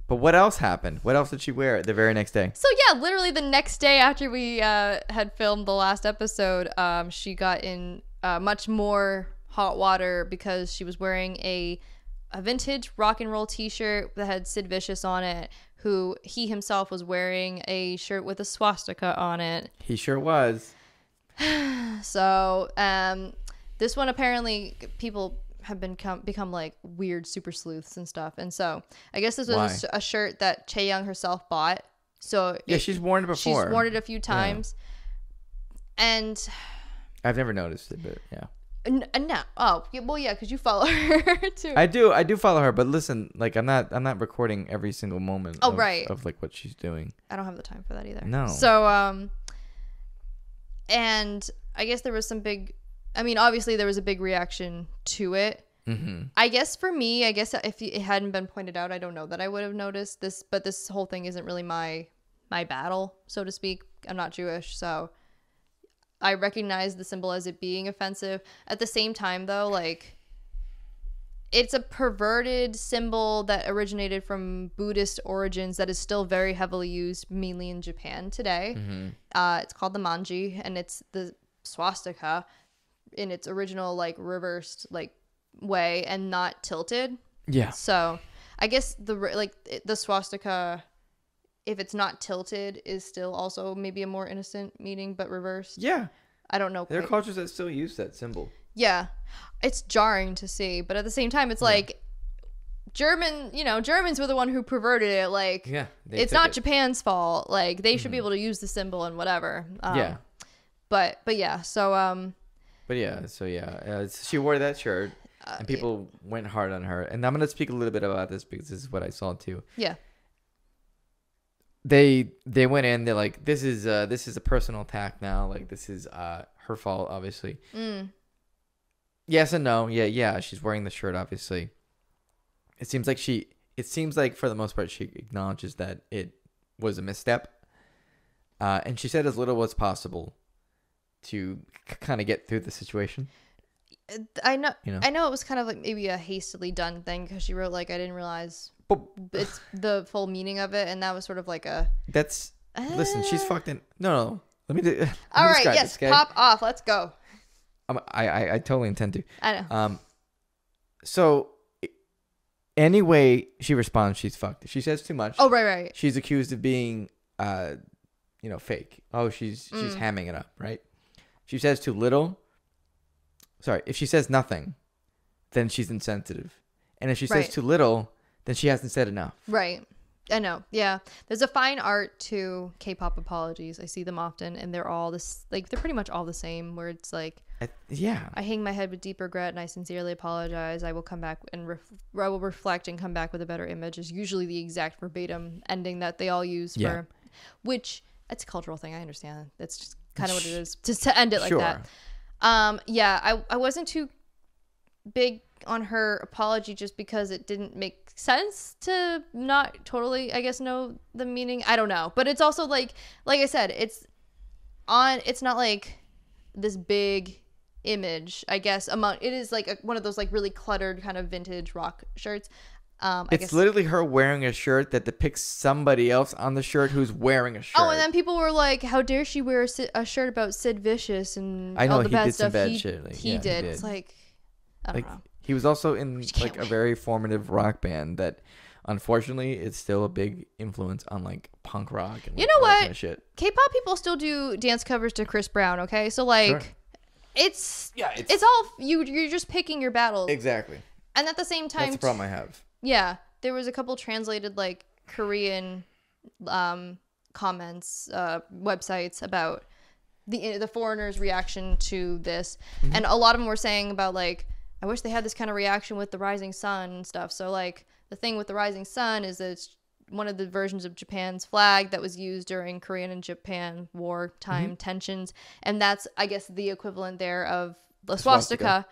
But what else happened? What else did she wear the very next day? So yeah, literally the next day after we had filmed the last episode, she got in much more hot water because she was wearing a vintage rock and roll t-shirt that had Sid Vicious on it, who he himself was wearing a shirt with a swastika on it. He sure was. So this one, apparently people have become like weird super sleuths and stuff, and so I guess this was a shirt that Chaeyoung herself bought. So yeah, she's worn it before. She's worn it a few times, and I've never noticed it, but yeah. No. Oh, well, yeah, because you follow her too. I do follow her, but listen, like I'm not recording every single moment. Oh, of like what she's doing. I don't have the time for that either. No. So and I guess there was some big. I mean, obviously there was a big reaction to it. I guess for me, if it hadn't been pointed out, I don't know that I would have noticed this, but this whole thing isn't really my battle, so to speak. I'm not Jewish, so I recognize the symbol as it being offensive. At the same time, though, like, it's a perverted symbol that originated from Buddhist origins that is still very heavily used, mainly in Japan today. It's called the manji, and it's the swastika in its original, like, reversed, like, way and not tilted. Yeah. So I guess the swastika, if it's not tilted, is still also maybe a more innocent meaning, but reversed. Yeah. I don't know. There are cultures that still use that symbol. Yeah. It's jarring to see, but at the same time, it's like Germans were the one who perverted it. Like, it's not Japan's fault. Like, they should be able to use the symbol and whatever. But yeah. So she wore that shirt, and people went hard on her. And I'm gonna speak a little bit about this because this is what I saw too. Yeah. They went in. They're like, this is a personal attack now. Like, this is her fault, obviously. Yes and no. Yeah. She's wearing the shirt, obviously. It seems like for the most part she acknowledges that it was a misstep, and she said as little as possible to kind of get through the situation. I know it was kind of like maybe a hastily done thing because she wrote, like, I didn't realize it's the full meaning of it, and that was sort of like a listen, she's fucked in. No, let me all right, yes, pop off, let's go. I totally intend to. I know. So anyway she responds, she's fucked. If she says too much, right, she's accused of being fake. She's hamming it up, right? If she says too little, if she says nothing, then she's insensitive. And if she says too little, then she hasn't said enough. Right. I know. Yeah. There's a fine art to K-pop apologies. I see them often, and they're all they're pretty much all the same, where it's like, I hang my head with deep regret and I sincerely apologize. I will come back and I will reflect and come back with a better image is usually the exact verbatim ending that they all use for, which it's a cultural thing. I understand. That's just kind of what it is to end it like that. I wasn't too big on her apology just because it didn't make sense to not totally, I guess, know the meaning. I don't know, but it's also like I said, it's not like this big image, I guess. It is like one of those like really cluttered kind of vintage rock shirts. It's literally her wearing a shirt that depicts somebody else on the shirt who's wearing a shirt. Oh, and then people were like, how dare she wear a shirt about Sid Vicious and all the bad stuff he did. It's like, I don't know. He was also in like a very formative rock band that unfortunately it's still a big influence on like punk rock and you know what kind of shit. K-pop people still do dance covers to Chris Brown, okay? So like it's all you're just picking your battles. Exactly. And at the same time, that's the problem I have. Yeah, there was a couple translated like Korean comments, websites about the foreigners' reaction to this, and a lot of them were saying about like, I wish they had this kind of reaction with the rising sun and stuff. So like the thing with the rising sun is that it's one of the versions of Japan's flag that was used during Korean and Japan wartime tensions, and that's, I guess, the equivalent there of the swastika.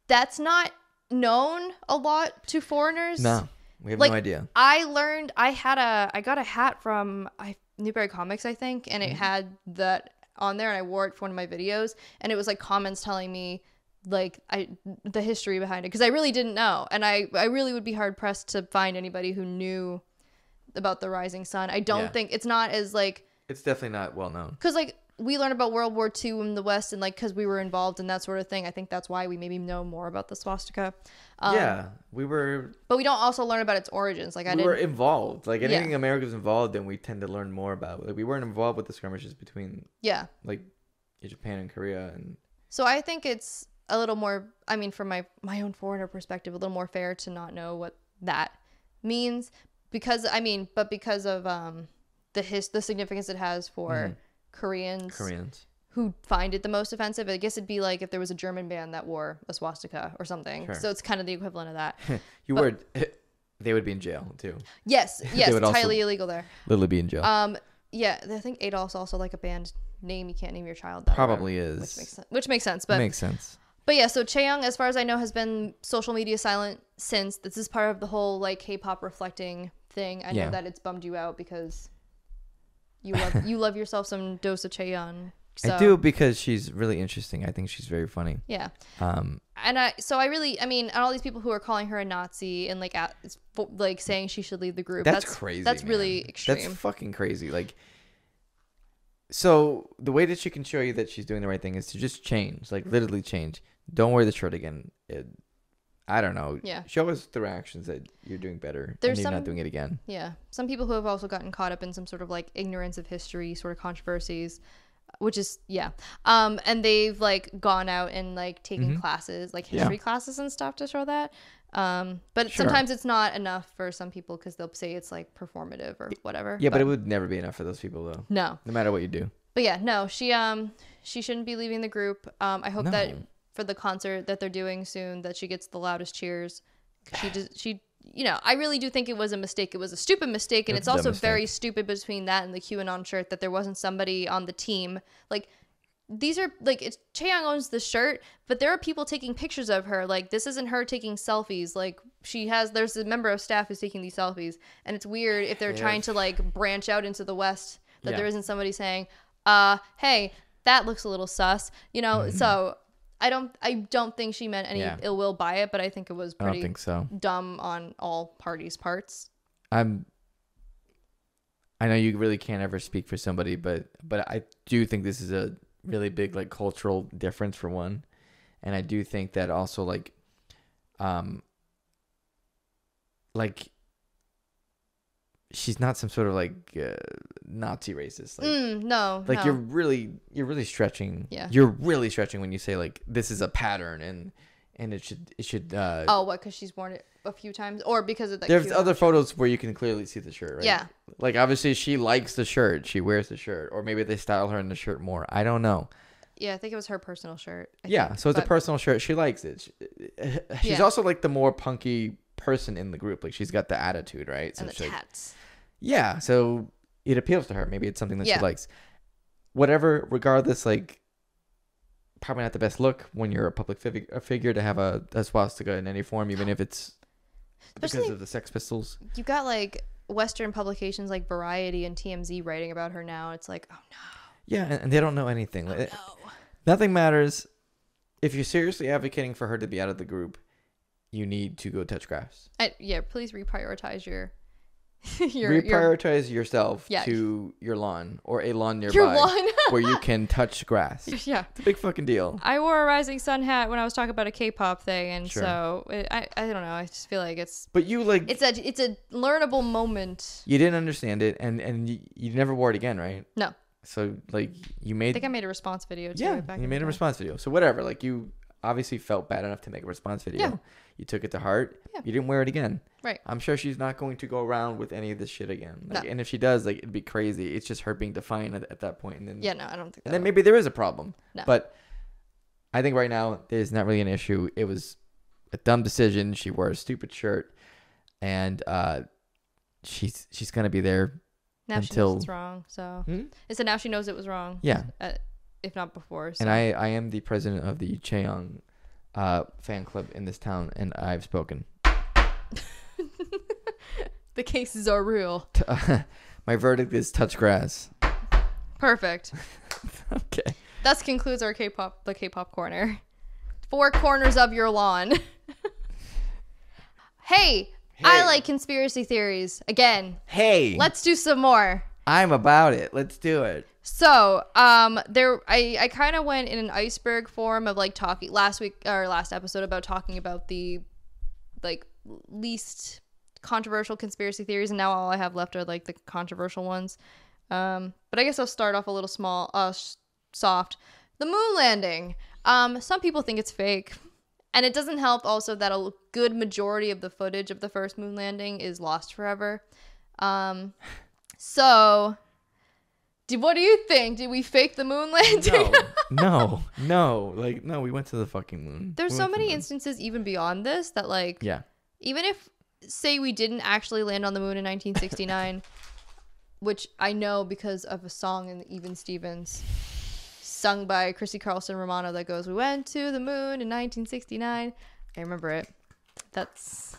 That's not known a lot to foreigners. No, we have no idea. I got a hat from Newberry Comics, I think, and it had that on there, and I wore it for one of my videos, and it was like comments telling me like the history behind it, because I really didn't know, and I really would be hard pressed to find anybody who knew about the rising sun. I don't think it's not as like, it's definitely not well known, because like we learned about World War II in the West, and like because we were involved in that sort of thing, I think that's why we maybe know more about the swastika. We were, but we don't also learn about its origins. Like we were involved. Like anything America was involved in, we tend to learn more about. Like we weren't involved with the skirmishes between like Japan and Korea, and so I think it's a little more, I mean, from my own foreigner perspective, a little more fair to not know what that means, because of the significance it has for Koreans who find it the most offensive. I guess it'd be like if there was a German band that wore a swastika or something. Sure. So it's kind of the equivalent of that. They would be in jail too. Yes, it's highly illegal there. Literally be in jail. I think Adolf's also like a band name you can't name your child that. Probably is. Which makes sense. But makes sense. But yeah, so Chaeyoung, as far as I know, has been social media silent since. This is part of the whole like K-pop reflecting thing. I know that it's bummed you out because you love yourself some dose of Chaeyoung. So, I do, because she's really interesting. I think she's very funny. Yeah. And I mean, and all these people who are calling her a Nazi and like saying she should leave the group. That's crazy. That's man. really extreme. That's fucking crazy. Like, so the way that she can show you that she's doing the right thing is to just change, like literally change. Don't wear the shirt again. I don't know. Yeah. Show us through actions that you're doing better and you're not doing it again. Yeah. Some people who have also gotten caught up in some sort of like ignorance of history sort of controversies. Which is, yeah. And they've like gone out and like taken classes, like history classes and stuff to show that. But sometimes it's not enough for some people because they'll say it's like performative or whatever. Yeah, but it would never be enough for those people though. No. No matter what you do. But yeah, no, she shouldn't be leaving the group. I hope that for the concert that they're doing soon that she gets the loudest cheers. She I really do think it was a mistake. It was a stupid mistake, and it's also very stupid between that and the QAnon shirt that there wasn't somebody on the team. Like, these are, like, Chaeyoung owns the shirt, but there are people taking pictures of her. Like, this isn't her taking selfies. Like, there's a member of staff who's taking these selfies, and it's weird if they're trying to, like, branch out into the West that there isn't somebody saying, hey, that looks a little sus, so... I don't think she meant any ill will by it, but I think it was pretty dumb on all parties' parts. I know you really can't ever speak for somebody, but I do think this is a really big like cultural difference for one, and I do think that also like she's not some sort of like Nazi racist. Like, no. You're really stretching. Yeah. You're really stretching when you say like this is a pattern and it should. What? Because she's worn it a few times, or because of that? There's other photos where you can clearly see the shirt, right? Yeah. Like obviously she likes the shirt. She wears the shirt, or maybe they style her in the shirt more. I don't know. Yeah, I think it was her personal shirt. So it's a personal shirt. She likes it. She's also like the more punky person in the group. Like she's got the attitude, right? So and the tats. Yeah, so it appeals to her. Maybe it's something that she likes. Whatever, regardless, like, probably not the best look when you're a public figure to have a swastika in any form, even if it's because of the Sex Pistols. You got, like, Western publications like Variety and TMZ writing about her now. It's like, oh, no. Yeah, and they don't know anything. No. Nothing matters. If you're seriously advocating for her to be out of the group, you need to go touch grass. Please reprioritize reprioritize yourself to your lawn or a lawn nearby your lawn. where you can touch grass. Yeah, it's a big fucking deal. I wore a Rising Sun hat when I was talking about a K-pop thing, and so I don't know. I just feel like it's. But you like it's a learnable moment. You didn't understand it, and you never wore it again, right? No. So like you made. I think I made a response video too. Yeah, you made a response video. So whatever, like you obviously felt bad enough to make a response video. Yeah. You took it to heart. Yeah. You didn't wear it again. Right. I'm sure she's not going to go around with any of this shit again. Like, No. And if she does, like, it'd be crazy. It's just her being defiant at that point. And then, yeah, no, I don't think. And then maybe there is a problem. No. But I think right now there's not really an issue. It was a dumb decision. She wore a stupid shirt, and she's gonna be there now until she knows it's wrong. So it's now she knows it was wrong. Yeah. If not before. So. And I am the president of the Chaeyoung fan club in this town, and I've spoken. The cases are real. My verdict is touch grass. Perfect. Okay. That concludes the K-pop corner. 4 corners of your lawn. Hey, I like conspiracy theories. Again. Hey. Let's do some more. I'm about it. Let's do it. So, I kind of went in an iceberg form of like talking last episode about talking about the like least controversial conspiracy theories, and now all I have left are like the controversial ones. But I guess I'll start off a little soft. The moon landing. Some people think it's fake, and it doesn't help also that a good majority of the footage of the first moon landing is lost forever. So, what do you think? Did we fake the moon landing? No. Like, no, we went to the fucking moon. There's so many instances even beyond this that, like, even if, say, we didn't actually land on the moon in 1969, which I know because of a song in Even Stevens. sung by Chrissy Carlson Romano that goes, "We went to the moon in 1969." I remember it. That's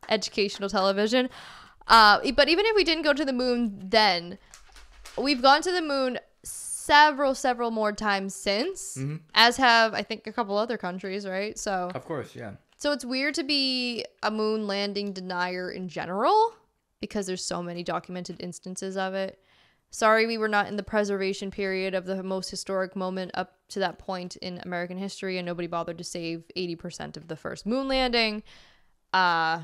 educational television. But even if we didn't go to the moon then, we've gone to the moon several more times since, as have, I think, a couple other countries, right? So Of course, yeah. So it's weird to be a moon landing denier in general because there's so many documented instances of it. Sorry, we were not in the preservation period of the most historic moment up to that point in American history, and nobody bothered to save 80% of the first moon landing. Sorry,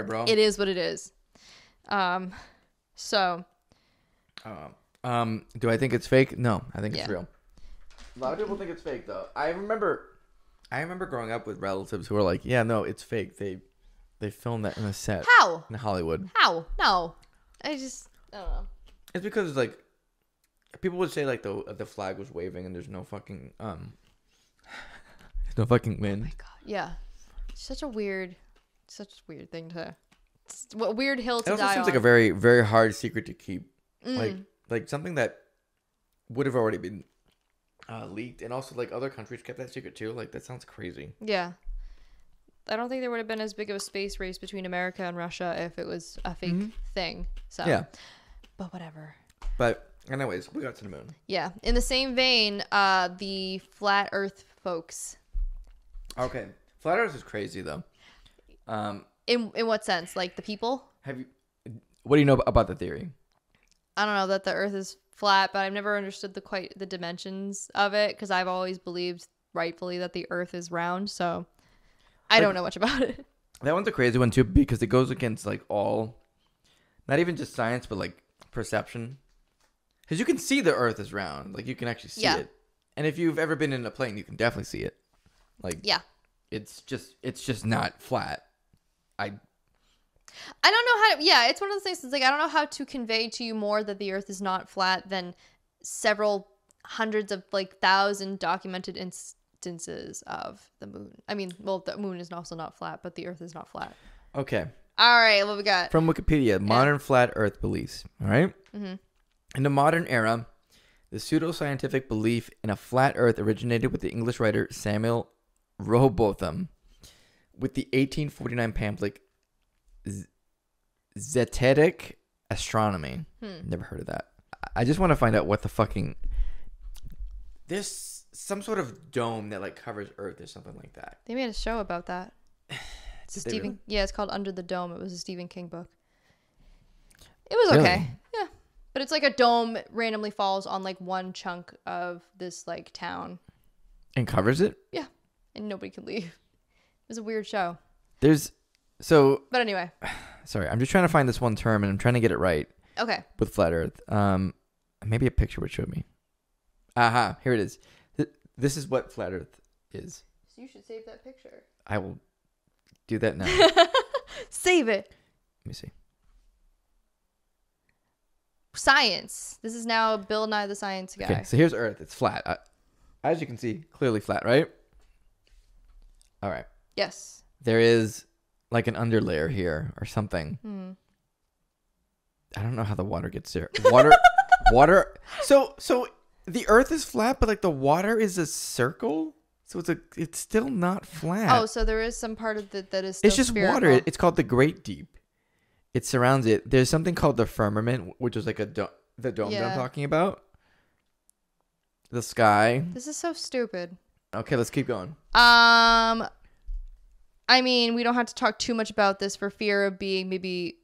bro. It is what it is. So. Do I think it's fake? No, I think it's Yeah. real. A lot of people think it's fake, though. I remember growing up with relatives who were like, "Yeah, no, it's fake. They filmed that in a set." How? In Hollywood. How? No. I don't know. It's because like people would say like the flag was waving and there's no fucking there's no fucking wind. Oh my god. Yeah. Such a weird thing to. What weird hill to It also die seems on. like a very, very hard secret to keep. Like something that would have already been leaked, and also like other countries kept that secret too. Like that sounds crazy. Yeah. I don't think there would have been as big of a space race between America and Russia if it was a fake thing. So Yeah. But whatever. But anyways, we got to the moon. Yeah. In the same vein, the flat Earth folks. Okay, flat Earth is crazy though. In what sense? Like the people? What do you know about the theory? I don't know that the Earth is flat, but I've never understood the dimensions of it because I've always believed rightfully that the Earth is round. So I don't know much about it. That one's a crazy one too because it goes against like all, not even just science, but like perception. Because you can see the Earth is round, like you can actually see it, and if you've ever been in a plane, you can definitely see it. Like it's just not flat. I don't know how to, yeah, it's one of those things that's like, I don't know how to convey to you more that the Earth is not flat than several hundreds of like thousand documented instances of the moon. I mean, well, the moon is also not flat, but the Earth is not flat. Okay. All right, what we got? From Wikipedia, modern flat Earth beliefs. All right. In the modern era, the pseudoscientific belief in a flat Earth originated with the English writer Samuel Rowbotham, with the 1849 pamphlet Zetetic Astronomy. Never heard of that. I just want to find out what the fucking... There's some sort of dome that like covers Earth or something like that. They made a show about that. It's Really? Yeah, it's called Under the Dome. It was a Stephen King book. It was okay. Really? Yeah. But it's like a dome randomly falls on like one chunk of this like town. And covers it? Yeah. And nobody could leave. It was a weird show. But anyway. Sorry, I'm just trying to find this one term and I'm trying to get it right. Okay. With flat Earth. Maybe a picture would show me. Aha, here it is. This is what flat Earth is. So you should save that picture. I will do that now. Save it. Let me see. Science. This is now Bill Nye the Science Guy. Okay, so here's Earth. It's flat. As you can see, clearly flat, right? All right. Yes. There is like an underlayer here or something. I don't know how the water gets there. Water. So the Earth is flat, but like the water is a circle. So it's still not flat. Oh, so there is some part of it that is still It's just spherical. water. It's called the Great Deep. It surrounds it. There's something called the firmament, which is like the dome that I'm talking about. The sky. This is so stupid. Okay, let's keep going. I mean, we don't have to talk too much about this for fear of being maybe,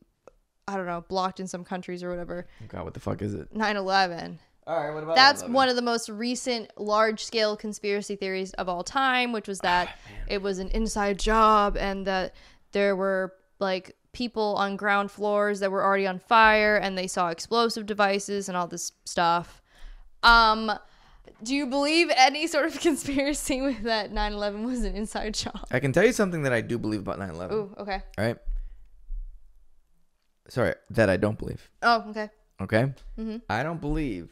I don't know, blocked in some countries or whatever. Oh God, what the fuck is it? 9/11. All right, what about That's 9/11? one of the most recent large-scale conspiracy theories of all time, which was that it was an inside job and that there were like people on ground floors that were already on fire and they saw explosive devices and all this stuff. Do you believe any sort of conspiracy with that 9/11 was an inside job? I can tell you something that I do believe about 9/11. Ooh, okay. All right. Sorry, that I don't believe. Oh, okay. Okay? I don't believe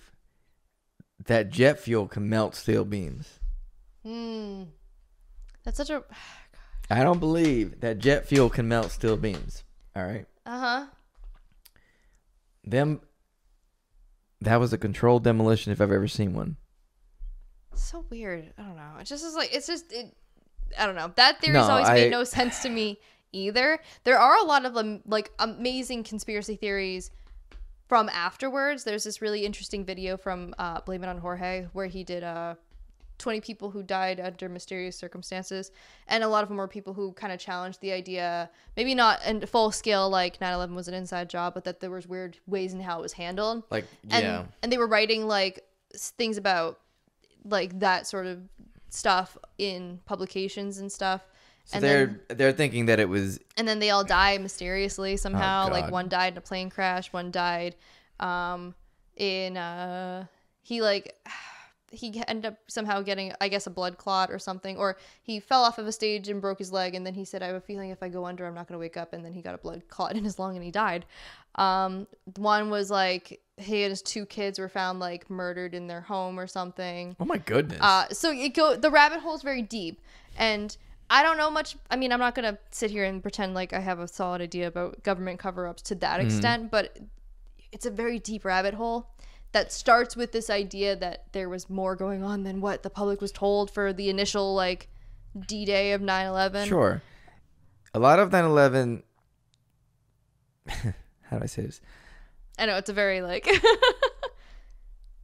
that jet fuel can melt steel beams. That's such a... I don't believe that jet fuel can melt steel beams. All right? Uh-huh. Them that was a controlled demolition if I've ever seen one. So weird. I don't know. It just is like, I don't know. That theory's always made no sense to me either. There are a lot of like amazing conspiracy theories from afterwards. There's this really interesting video from Blame It on Jorge where he did 20 people who died under mysterious circumstances, and a lot of them were people who kind of challenged the idea, maybe not in full scale like 9/11 was an inside job, but that there was weird ways in how it was handled. Like, and they were writing like things about like that sort of stuff in publications and stuff. So they're thinking that it was, and then they all die mysteriously somehow. Oh, like one died in a plane crash, one died he ended up somehow getting, I guess, a blood clot or something, or he fell off of a stage and broke his leg, and then he said, I have a feeling if I go under I'm not going to wake up, and then he got a blood clot in his lung and he died. One was like he and his 2 kids were found like murdered in their home or something. Oh my goodness. So the rabbit hole is very deep, and I don't know much. I mean, I'm not going to sit here and pretend like I have a solid idea about government cover-ups to that extent, but it's a very deep rabbit hole that starts with this idea that there was more going on than what the public was told for the initial like D-Day of 9/11. Sure. A lot of 9/11 how do I say this? I know it's a very like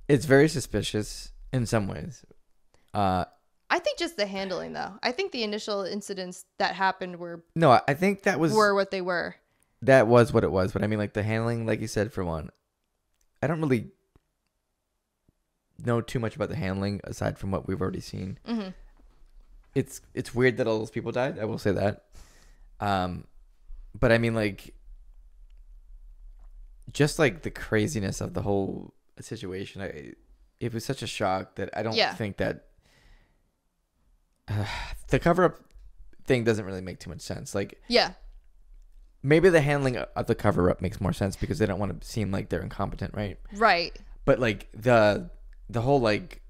it's very suspicious in some ways. I think just the handling though. I think the initial incidents that happened were I think that were what they were. That was what it was, but I mean like the handling, like you said, for one, I don't really know too much about the handling aside from what we've already seen. It's weird that all those people died, I will say that, but I mean like just like the craziness of the whole situation, it was such a shock that I don't think that the cover-up thing doesn't really make too much sense. Like, maybe the handling of the cover-up makes more sense because they don't want to seem like they're incompetent, right? But like the whole like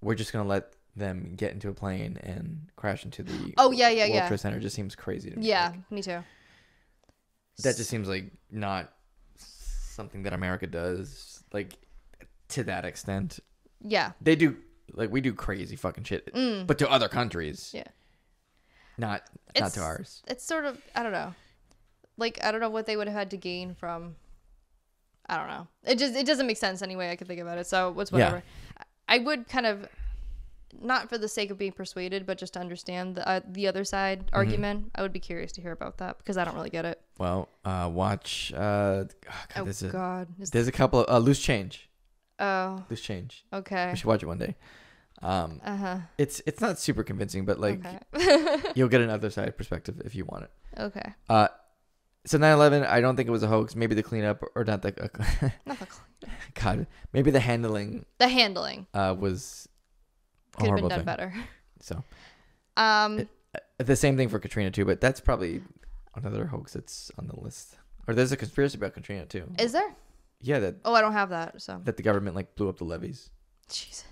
we're just gonna let them get into a plane and crash into the World Trade Center just seems crazy to me. Me too. That just seems like not something that America does, like to that extent. They do, like we do crazy fucking shit, but to other countries, not to ours. It's sort of, I don't know, like I don't know what they would have had to gain from. I don't know. It doesn't make sense anyway. I could think about it. So what's whatever. I would kind of, not for the sake of being persuaded, but just to understand the other side argument. I would be curious to hear about that because I don't really get it. Well, watch. There's a couple of Loose Change. Oh. Loose Change. Okay. We should watch it one day. It's not super convincing, but like you'll get another side perspective if you want it. Okay. So 9/11, I don't think it was a hoax. Maybe the cleanup, or not the not the cleanup. God, maybe the handling. The handling was could have been done better. So, the same thing for Katrina too, but that's probably another hoax that's on the list. Or there's a conspiracy about Katrina too. Is there? Yeah, that. Oh, I don't have that. So that the government like blew up the levees. Jesus.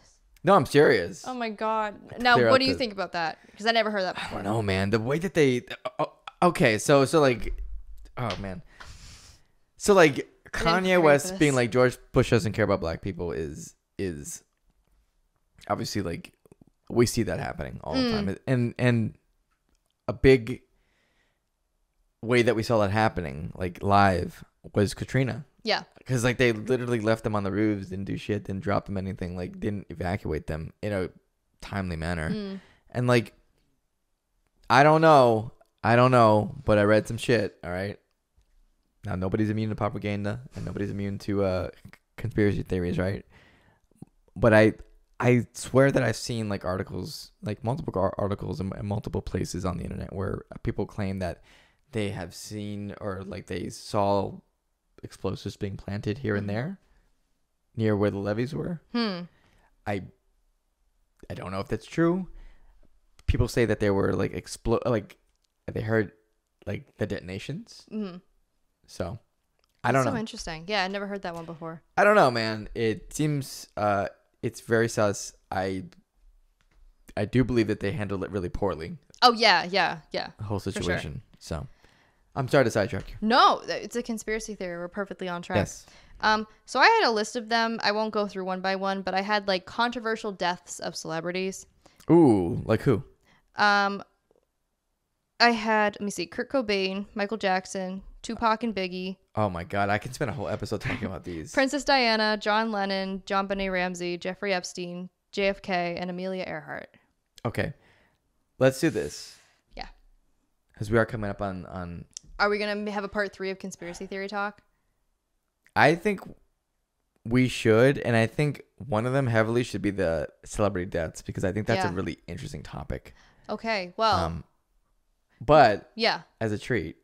No, I'm serious. Oh my God. Now, what do you think about that? Because I never heard that before. I don't know, man. The way that they. Okay, so like. Oh man. So like Kanye West being like George Bush doesn't care about black people is obviously like we see that happening all the time, and a big way that we saw that happening like live was Katrina. Yeah. Because like they literally left them on the roofs, didn't do shit, didn't drop them anything, like didn't evacuate them in a timely manner, and like I don't know, but I read some shit. All right. Now, nobody's immune to propaganda and nobody's immune to conspiracy theories, right? But I swear that I've seen like articles, like multiple articles in multiple places on the internet where people claim that they have seen or like they saw explosives being planted here and there near where the levees were. I don't know if that's true. People say that they were like they heard like the detonations. So, I don't know. So interesting. Yeah, I never heard that one before. I don't know, man. It seems it's very sus. I do believe that they handled it really poorly. Oh yeah. The whole situation. Sure. So, I'm sorry to sidetrack you. No, it's a conspiracy theory. We're perfectly on track. Yes. So I had a list of them. I won't go through one by one, but I had like controversial deaths of celebrities. Ooh, like who? I had, let me see, Kurt Cobain, Michael Jackson, Tupac and Biggie. Oh my God, I can spend a whole episode talking about these. Princess Diana, John Lennon, John Benet Ramsey, Jeffrey Epstein, JFK, and Amelia Earhart. Okay, let's do this. Yeah. Because we are coming up on... Are we going to have a part 3 of conspiracy theory talk? I think we should, and I think one of them heavily should be the celebrity deaths, because I think that's a really interesting topic. Okay, well... but yeah, as a treat,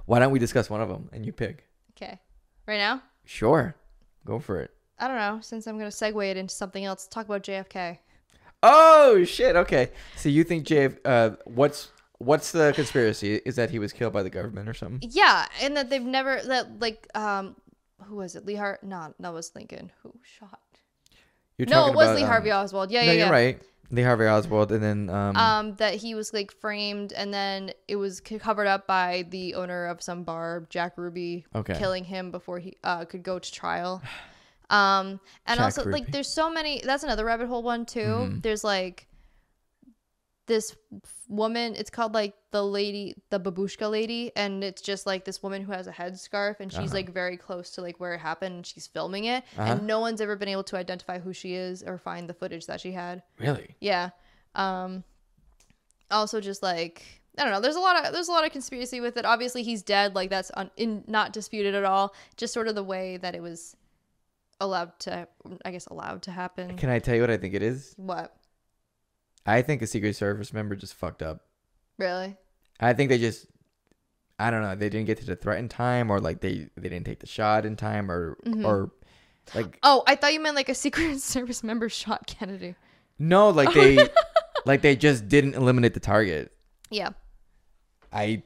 why don't we discuss one of them and you pick? Okay. Right now? Sure. Go for it. I don't know. Since I'm going to segue it into something else, talk about JFK. Oh, shit. Okay. So you think what's the conspiracy? Is that he was killed by the government or something? Yeah, and that they've never, who was it? No, that was Lincoln. Who shot? You're no, it was Lee Harvey Oswald. Yeah, you're right. Lee Harvey Oswald, and then that he was like framed, and then it was covered up by the owner of some bar, Jack Ruby, killing him before he could go to trial. And Jack also Ruby. Like there's so many. That's another rabbit hole one too. Mm-hmm. There's like this woman. It's called like the babushka lady, and it's just like this woman who has a headscarf, and she's like very close to like where it happened, and she's filming it, and no one's ever been able to identify who she is or find the footage that she had. Really? Yeah. Also, just like I don't know. There's a lot of conspiracy with it. Obviously, he's dead. Like that's not disputed at all. Just sort of the way that it was allowed to happen. Can I tell you what I think it is? What? I think a Secret Service member just fucked up. Really? I think they just, I don't know, they didn't get to the threat in time, or like they didn't take the shot in time, or like. Oh, I thought you meant like a Secret Service member shot Kennedy. No, like they just didn't eliminate the target. Yeah. I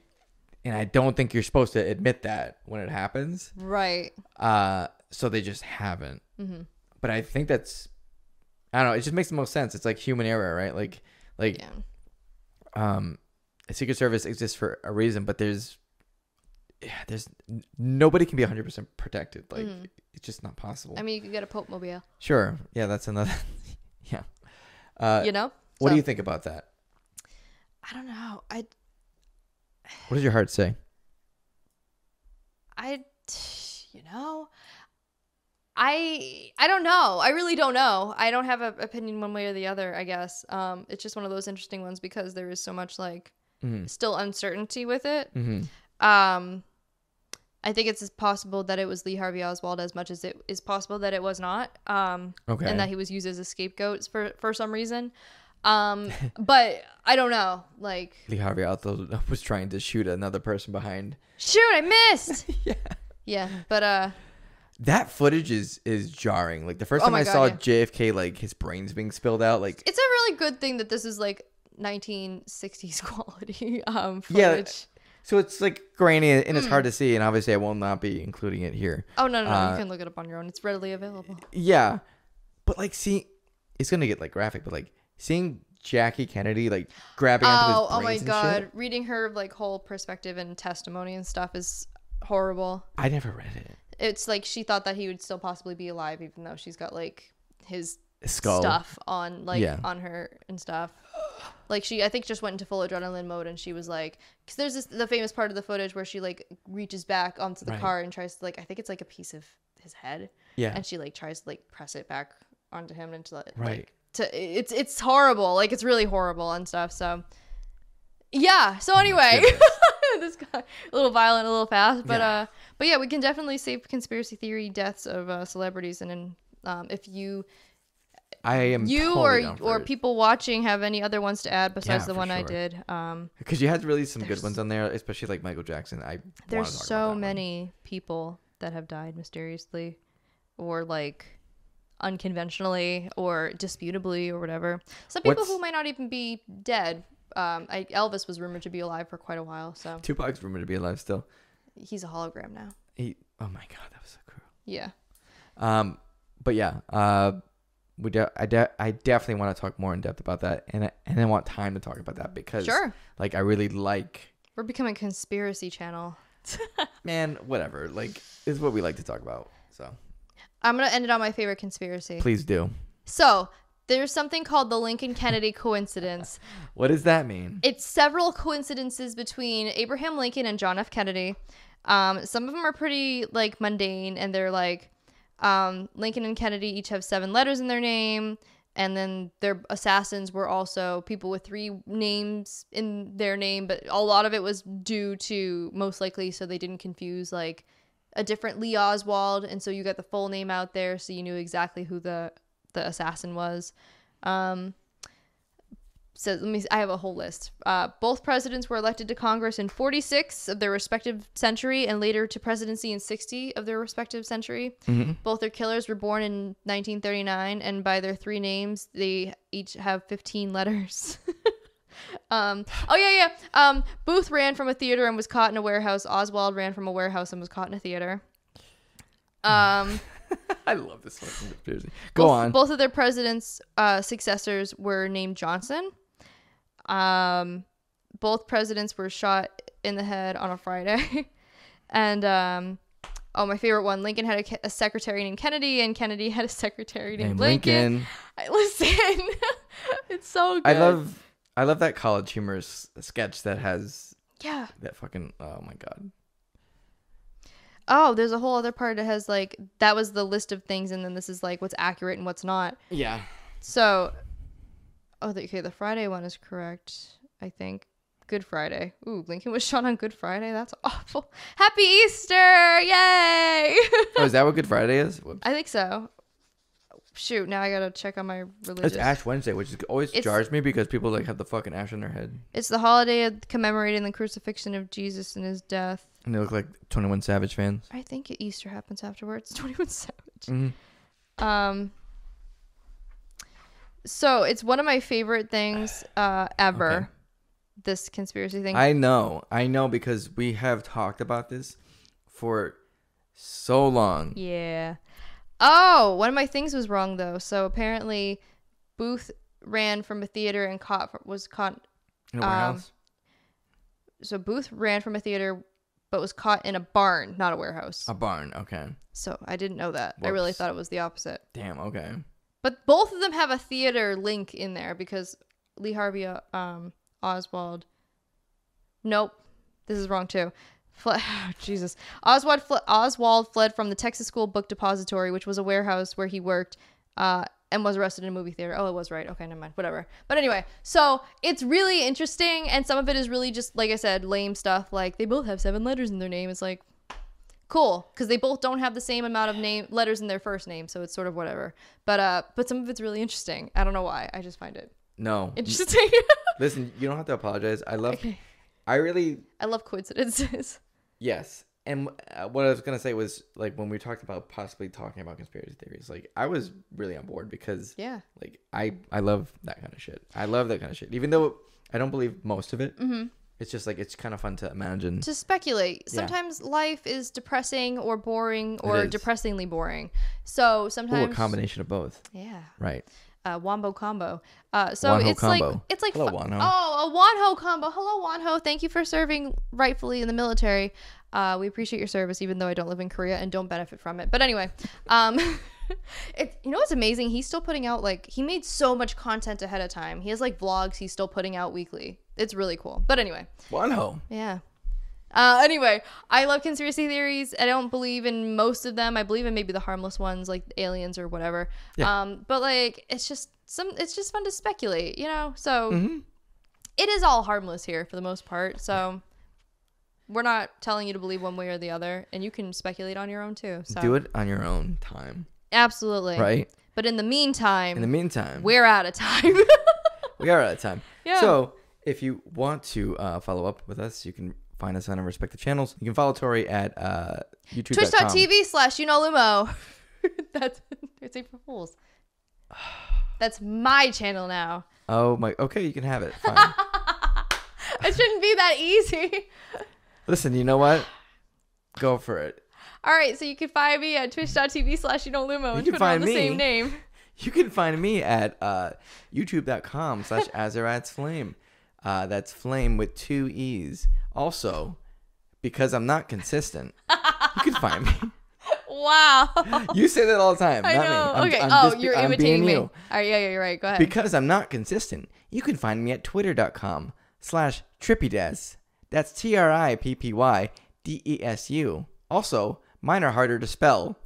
don't think you're supposed to admit that when it happens. Right. So they just haven't. Mm-hmm. But I think that's, I don't know. It just makes the most sense. It's like human error, right? Like, a Secret Service exists for a reason, but there's nobody can be 100% protected. Like, it's just not possible. I mean, you could get a Pope mobile. Sure. Yeah, that's another. Yeah. What do you think about that? I don't know. What does your heart say? I don't know. I really don't know. I don't have an opinion one way or the other, I guess. It's just one of those interesting ones because there is so much like still uncertainty with it. Mm-hmm. I think it's possible that it was Lee Harvey Oswald as much as it is possible that it was not. And that he was used as a scapegoat for some reason. But I don't know. Like Lee Harvey Oswald was trying to shoot another person behind. Shoot, I missed. Yeah. Yeah, but that footage is jarring. Like the first time I saw JFK, like his brains being spilled out, like it's a really good thing that this is like 1960s quality footage. Yeah, so it's like grainy and it's hard to see, and obviously I will not be including it here. Oh no, you can look it up on your own. It's readily available. Yeah, but like it's gonna get like graphic, but like seeing Jackie Kennedy like grabbing onto his brains and god, shit. Reading her like whole perspective and testimony and stuff is horrible. I never read it. It's like she thought that he would still possibly be alive, even though she's got like his skull stuff on on her and stuff. Like I think just went into full adrenaline mode, and she was like, because there's the famous part of the footage where she like reaches back onto the car and tries to like, I think it's like a piece of his head. Yeah. And she like tries to like press it back onto him and it's horrible. Like it's really horrible and stuff. So yeah. So anyway. This got a little violent, a little fast, but yeah, we can definitely save conspiracy theory deaths of celebrities, and then if you or people watching have any other ones to add besides the one I did, because you had really some good ones on there, especially like Michael Jackson. There's so many people that have died mysteriously, or like unconventionally, or disputably, or whatever. Some people who might not even be dead. Elvis was rumored to be alive for quite a while. So Tupac's rumored to be alive still. He's a hologram now. Oh my god, that was so cruel. Yeah. But yeah, I definitely want to talk more in depth about that, and I want time to talk about that because like I really like. We're becoming a conspiracy channel. Man, whatever. Like, is what we like to talk about. So I'm going to end it on my favorite conspiracy. please do. So there's something called the Lincoln-Kennedy coincidence. What does that mean? It's several coincidences between Abraham Lincoln and John F. Kennedy. Some of them are pretty, like, mundane, and they're like, Lincoln and Kennedy each have 7 letters in their name, and then their assassins were also people with 3 names in their name, but a lot of it was due to, most likely, so they didn't confuse, like, a different Lee Oswald, and so you got the full name out there, so you knew exactly who the assassin was. So I have a whole list. Both presidents were elected to Congress in 46 of their respective century, and later to presidency in 60 of their respective century. Mm-hmm. Both their killers were born in 1939, and by their 3 names, they each have 15 letters. Booth ran from a theater and was caught in a warehouse. Oswald ran from a warehouse and was caught in a theater. I love this fucking conspiracy. Go on. Both of their presidents' successors were named Johnson. Both presidents were shot in the head on a Friday. And, my favorite one, Lincoln had a secretary named Kennedy, and Kennedy had a secretary named Lincoln. Listen, it's so good. I love that college humor sketch that has that fucking, oh my God. Oh, there's a whole other part that has, like, that was the list of things, and then this is, like, what's accurate and what's not. Yeah. So, the Friday one is correct, I think. Good Friday. Ooh, Lincoln was shot on Good Friday? That's awful. Happy Easter! Yay! Oh, is that what Good Friday is? Whoops. I think so. Shoot, now I gotta check on my religious. It's Ash Wednesday, which always jars me because people, like, have the fucking ash in their head. It's the holiday of commemorating the crucifixion of Jesus and his death. And they look like 21 Savage fans. I think Easter happens afterwards. 21 Savage. Mm-hmm. So it's one of my favorite things ever. Okay. This conspiracy thing. I know because we have talked about this for so long. Yeah. Oh, one of my things was wrong though. So apparently, Booth ran from a theater and was caught in a warehouse. So Booth ran from a theater, but was caught in a barn, not a warehouse. A barn, okay. So I didn't know that. Whoops. I really thought it was the opposite. Damn, okay. But both of them have a theater link in there because Lee Harvey Oswald. Nope, this is wrong too. Jesus. Oswald fled from the Texas School Book Depository, which was a warehouse where he worked, and was arrested in a movie theater. Oh, it was right. Okay, never mind. Whatever. But anyway, so it's really interesting, and some of it is really just, like I said, lame stuff. Like, they both have 7 letters in their name. It's like, cool, because they both don't have the same amount of letters in their first name, so it's sort of whatever. But some of it's really interesting. I don't know why. I just find it interesting. Listen, you don't have to apologize. I love coincidences. Yes. And what I was going to say was, like, when we talked about possibly talking about conspiracy theories, like, I was really on board because, like, I love that kind of shit. I love that kind of shit. Even though I don't believe most of it, it's just, like, it's kind of fun to imagine. To speculate. Sometimes life is depressing or boring or depressingly boring. So sometimes... Ooh, a combination of both. Yeah. Right. Wombo combo. It's combo. Like hello, Wanho. Oh, a Wanho combo. Hello, Wanho. Thank you for serving rightfully in the military. We appreciate your service, even though I don't live in Korea and don't benefit from it. But anyway, you know what's amazing? He's still putting out, like, he made so much content ahead of time. He has, like, vlogs he's still putting out weekly. It's really cool. But anyway. Wanho. Yeah. Anyway, I love conspiracy theories. I don't believe in most of them. I believe in maybe the harmless ones, like aliens or whatever. Yeah. But, like, it's just fun to speculate, you know? So it is all harmless here for the most part. So we're not telling you to believe one way or the other, and you can speculate on your own too. So do it on your own time. Absolutely. Right. But in the meantime, we're out of time. We are out of time. Yeah. So if you want to follow up with us, you can find us on our respective channels. You can follow Tory at YouTube. Twitch.tv/UnoLumo. That's April Fools. That's my channel now. Oh my. Okay, you can have it. Fine. It shouldn't be that easy. Listen, you know what? Go for it. All right, so you can find me at twitch.tv/UnoLumo and put on the same name. You can find me at youtube.com/AzaratsFlame. That's flame with 2 E's. Also, because I'm not consistent, you can find me. Wow. You say that all the time. I not know. me. Okay. You're I'm imitating being me. you. All right, yeah, you're right. Go ahead. Because I'm not consistent, you can find me at twitter.com/trippydes. That's TRIPPYDESU. Also, mine are harder to spell.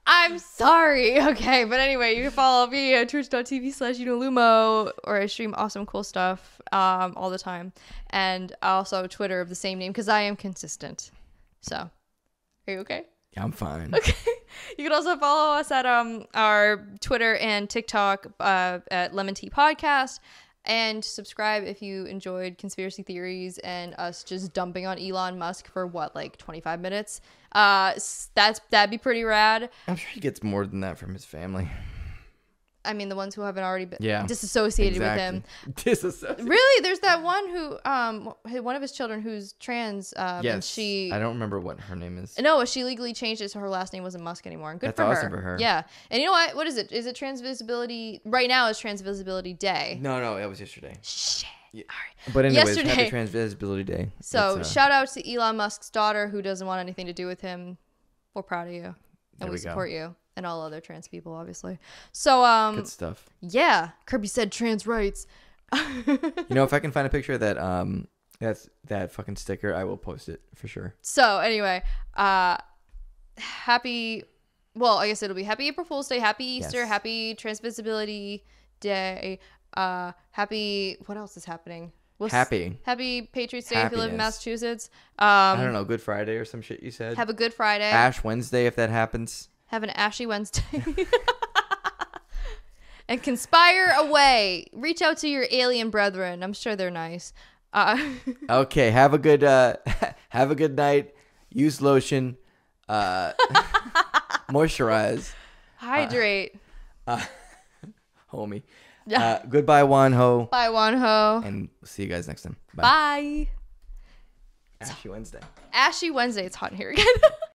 I'm sorry. Okay, but anyway, you can follow me at twitch.tv/unolumo, or I stream awesome, cool stuff all the time. And also Twitter of the same name because I am consistent. So, are you okay? Yeah, I'm fine. Okay. You can also follow us at our Twitter and TikTok at LEM'n'TEA Podcast. And subscribe if you enjoyed conspiracy theories and us just dumping on Elon Musk for what, like 25 minutes. That'd be pretty rad. I'm sure he gets more than that from his family. I mean, the ones who haven't already been with disassociated him. Really? There's that one who, one of his children who's trans. Yes. And she. I don't remember what her name is. No, she legally changed it so her last name wasn't Musk anymore. And good That's for her. awesome for her. Yeah. And you know what? What is it? Is it Trans Visibility? Right now it's Trans Visibility Day. No, that was yesterday. Shit. Yeah. All right. But anyways, Yesterday. happy Trans Visibility Day. So shout out to Elon Musk's daughter who doesn't want anything to do with him. We're proud of you. And we support you. And all other trans people, obviously. So, good stuff. Yeah. Kirby said trans rights. If I can find a picture of that, that fucking sticker, I will post it for sure. So, anyway, happy, well, I guess it'll be happy April Fool's Day, happy Easter, Yes. happy Trans Visibility Day, happy, what else is happening? Happy Patriots Day if you live in Happiness. Massachusetts. I don't know, Good Friday or some shit you said. Have a Good Friday. Ash Wednesday if that happens. Have an Ashy Wednesday. And conspire away. Reach out to your alien brethren. I'm sure they're nice. Okay, have a good night. Use lotion. Moisturize. Hydrate. Homie. Yeah. Goodbye, Wanho. Bye, Wanho. And see you guys next time. Bye. Ashy Wednesday. Ashy Wednesday. It's hot in here again.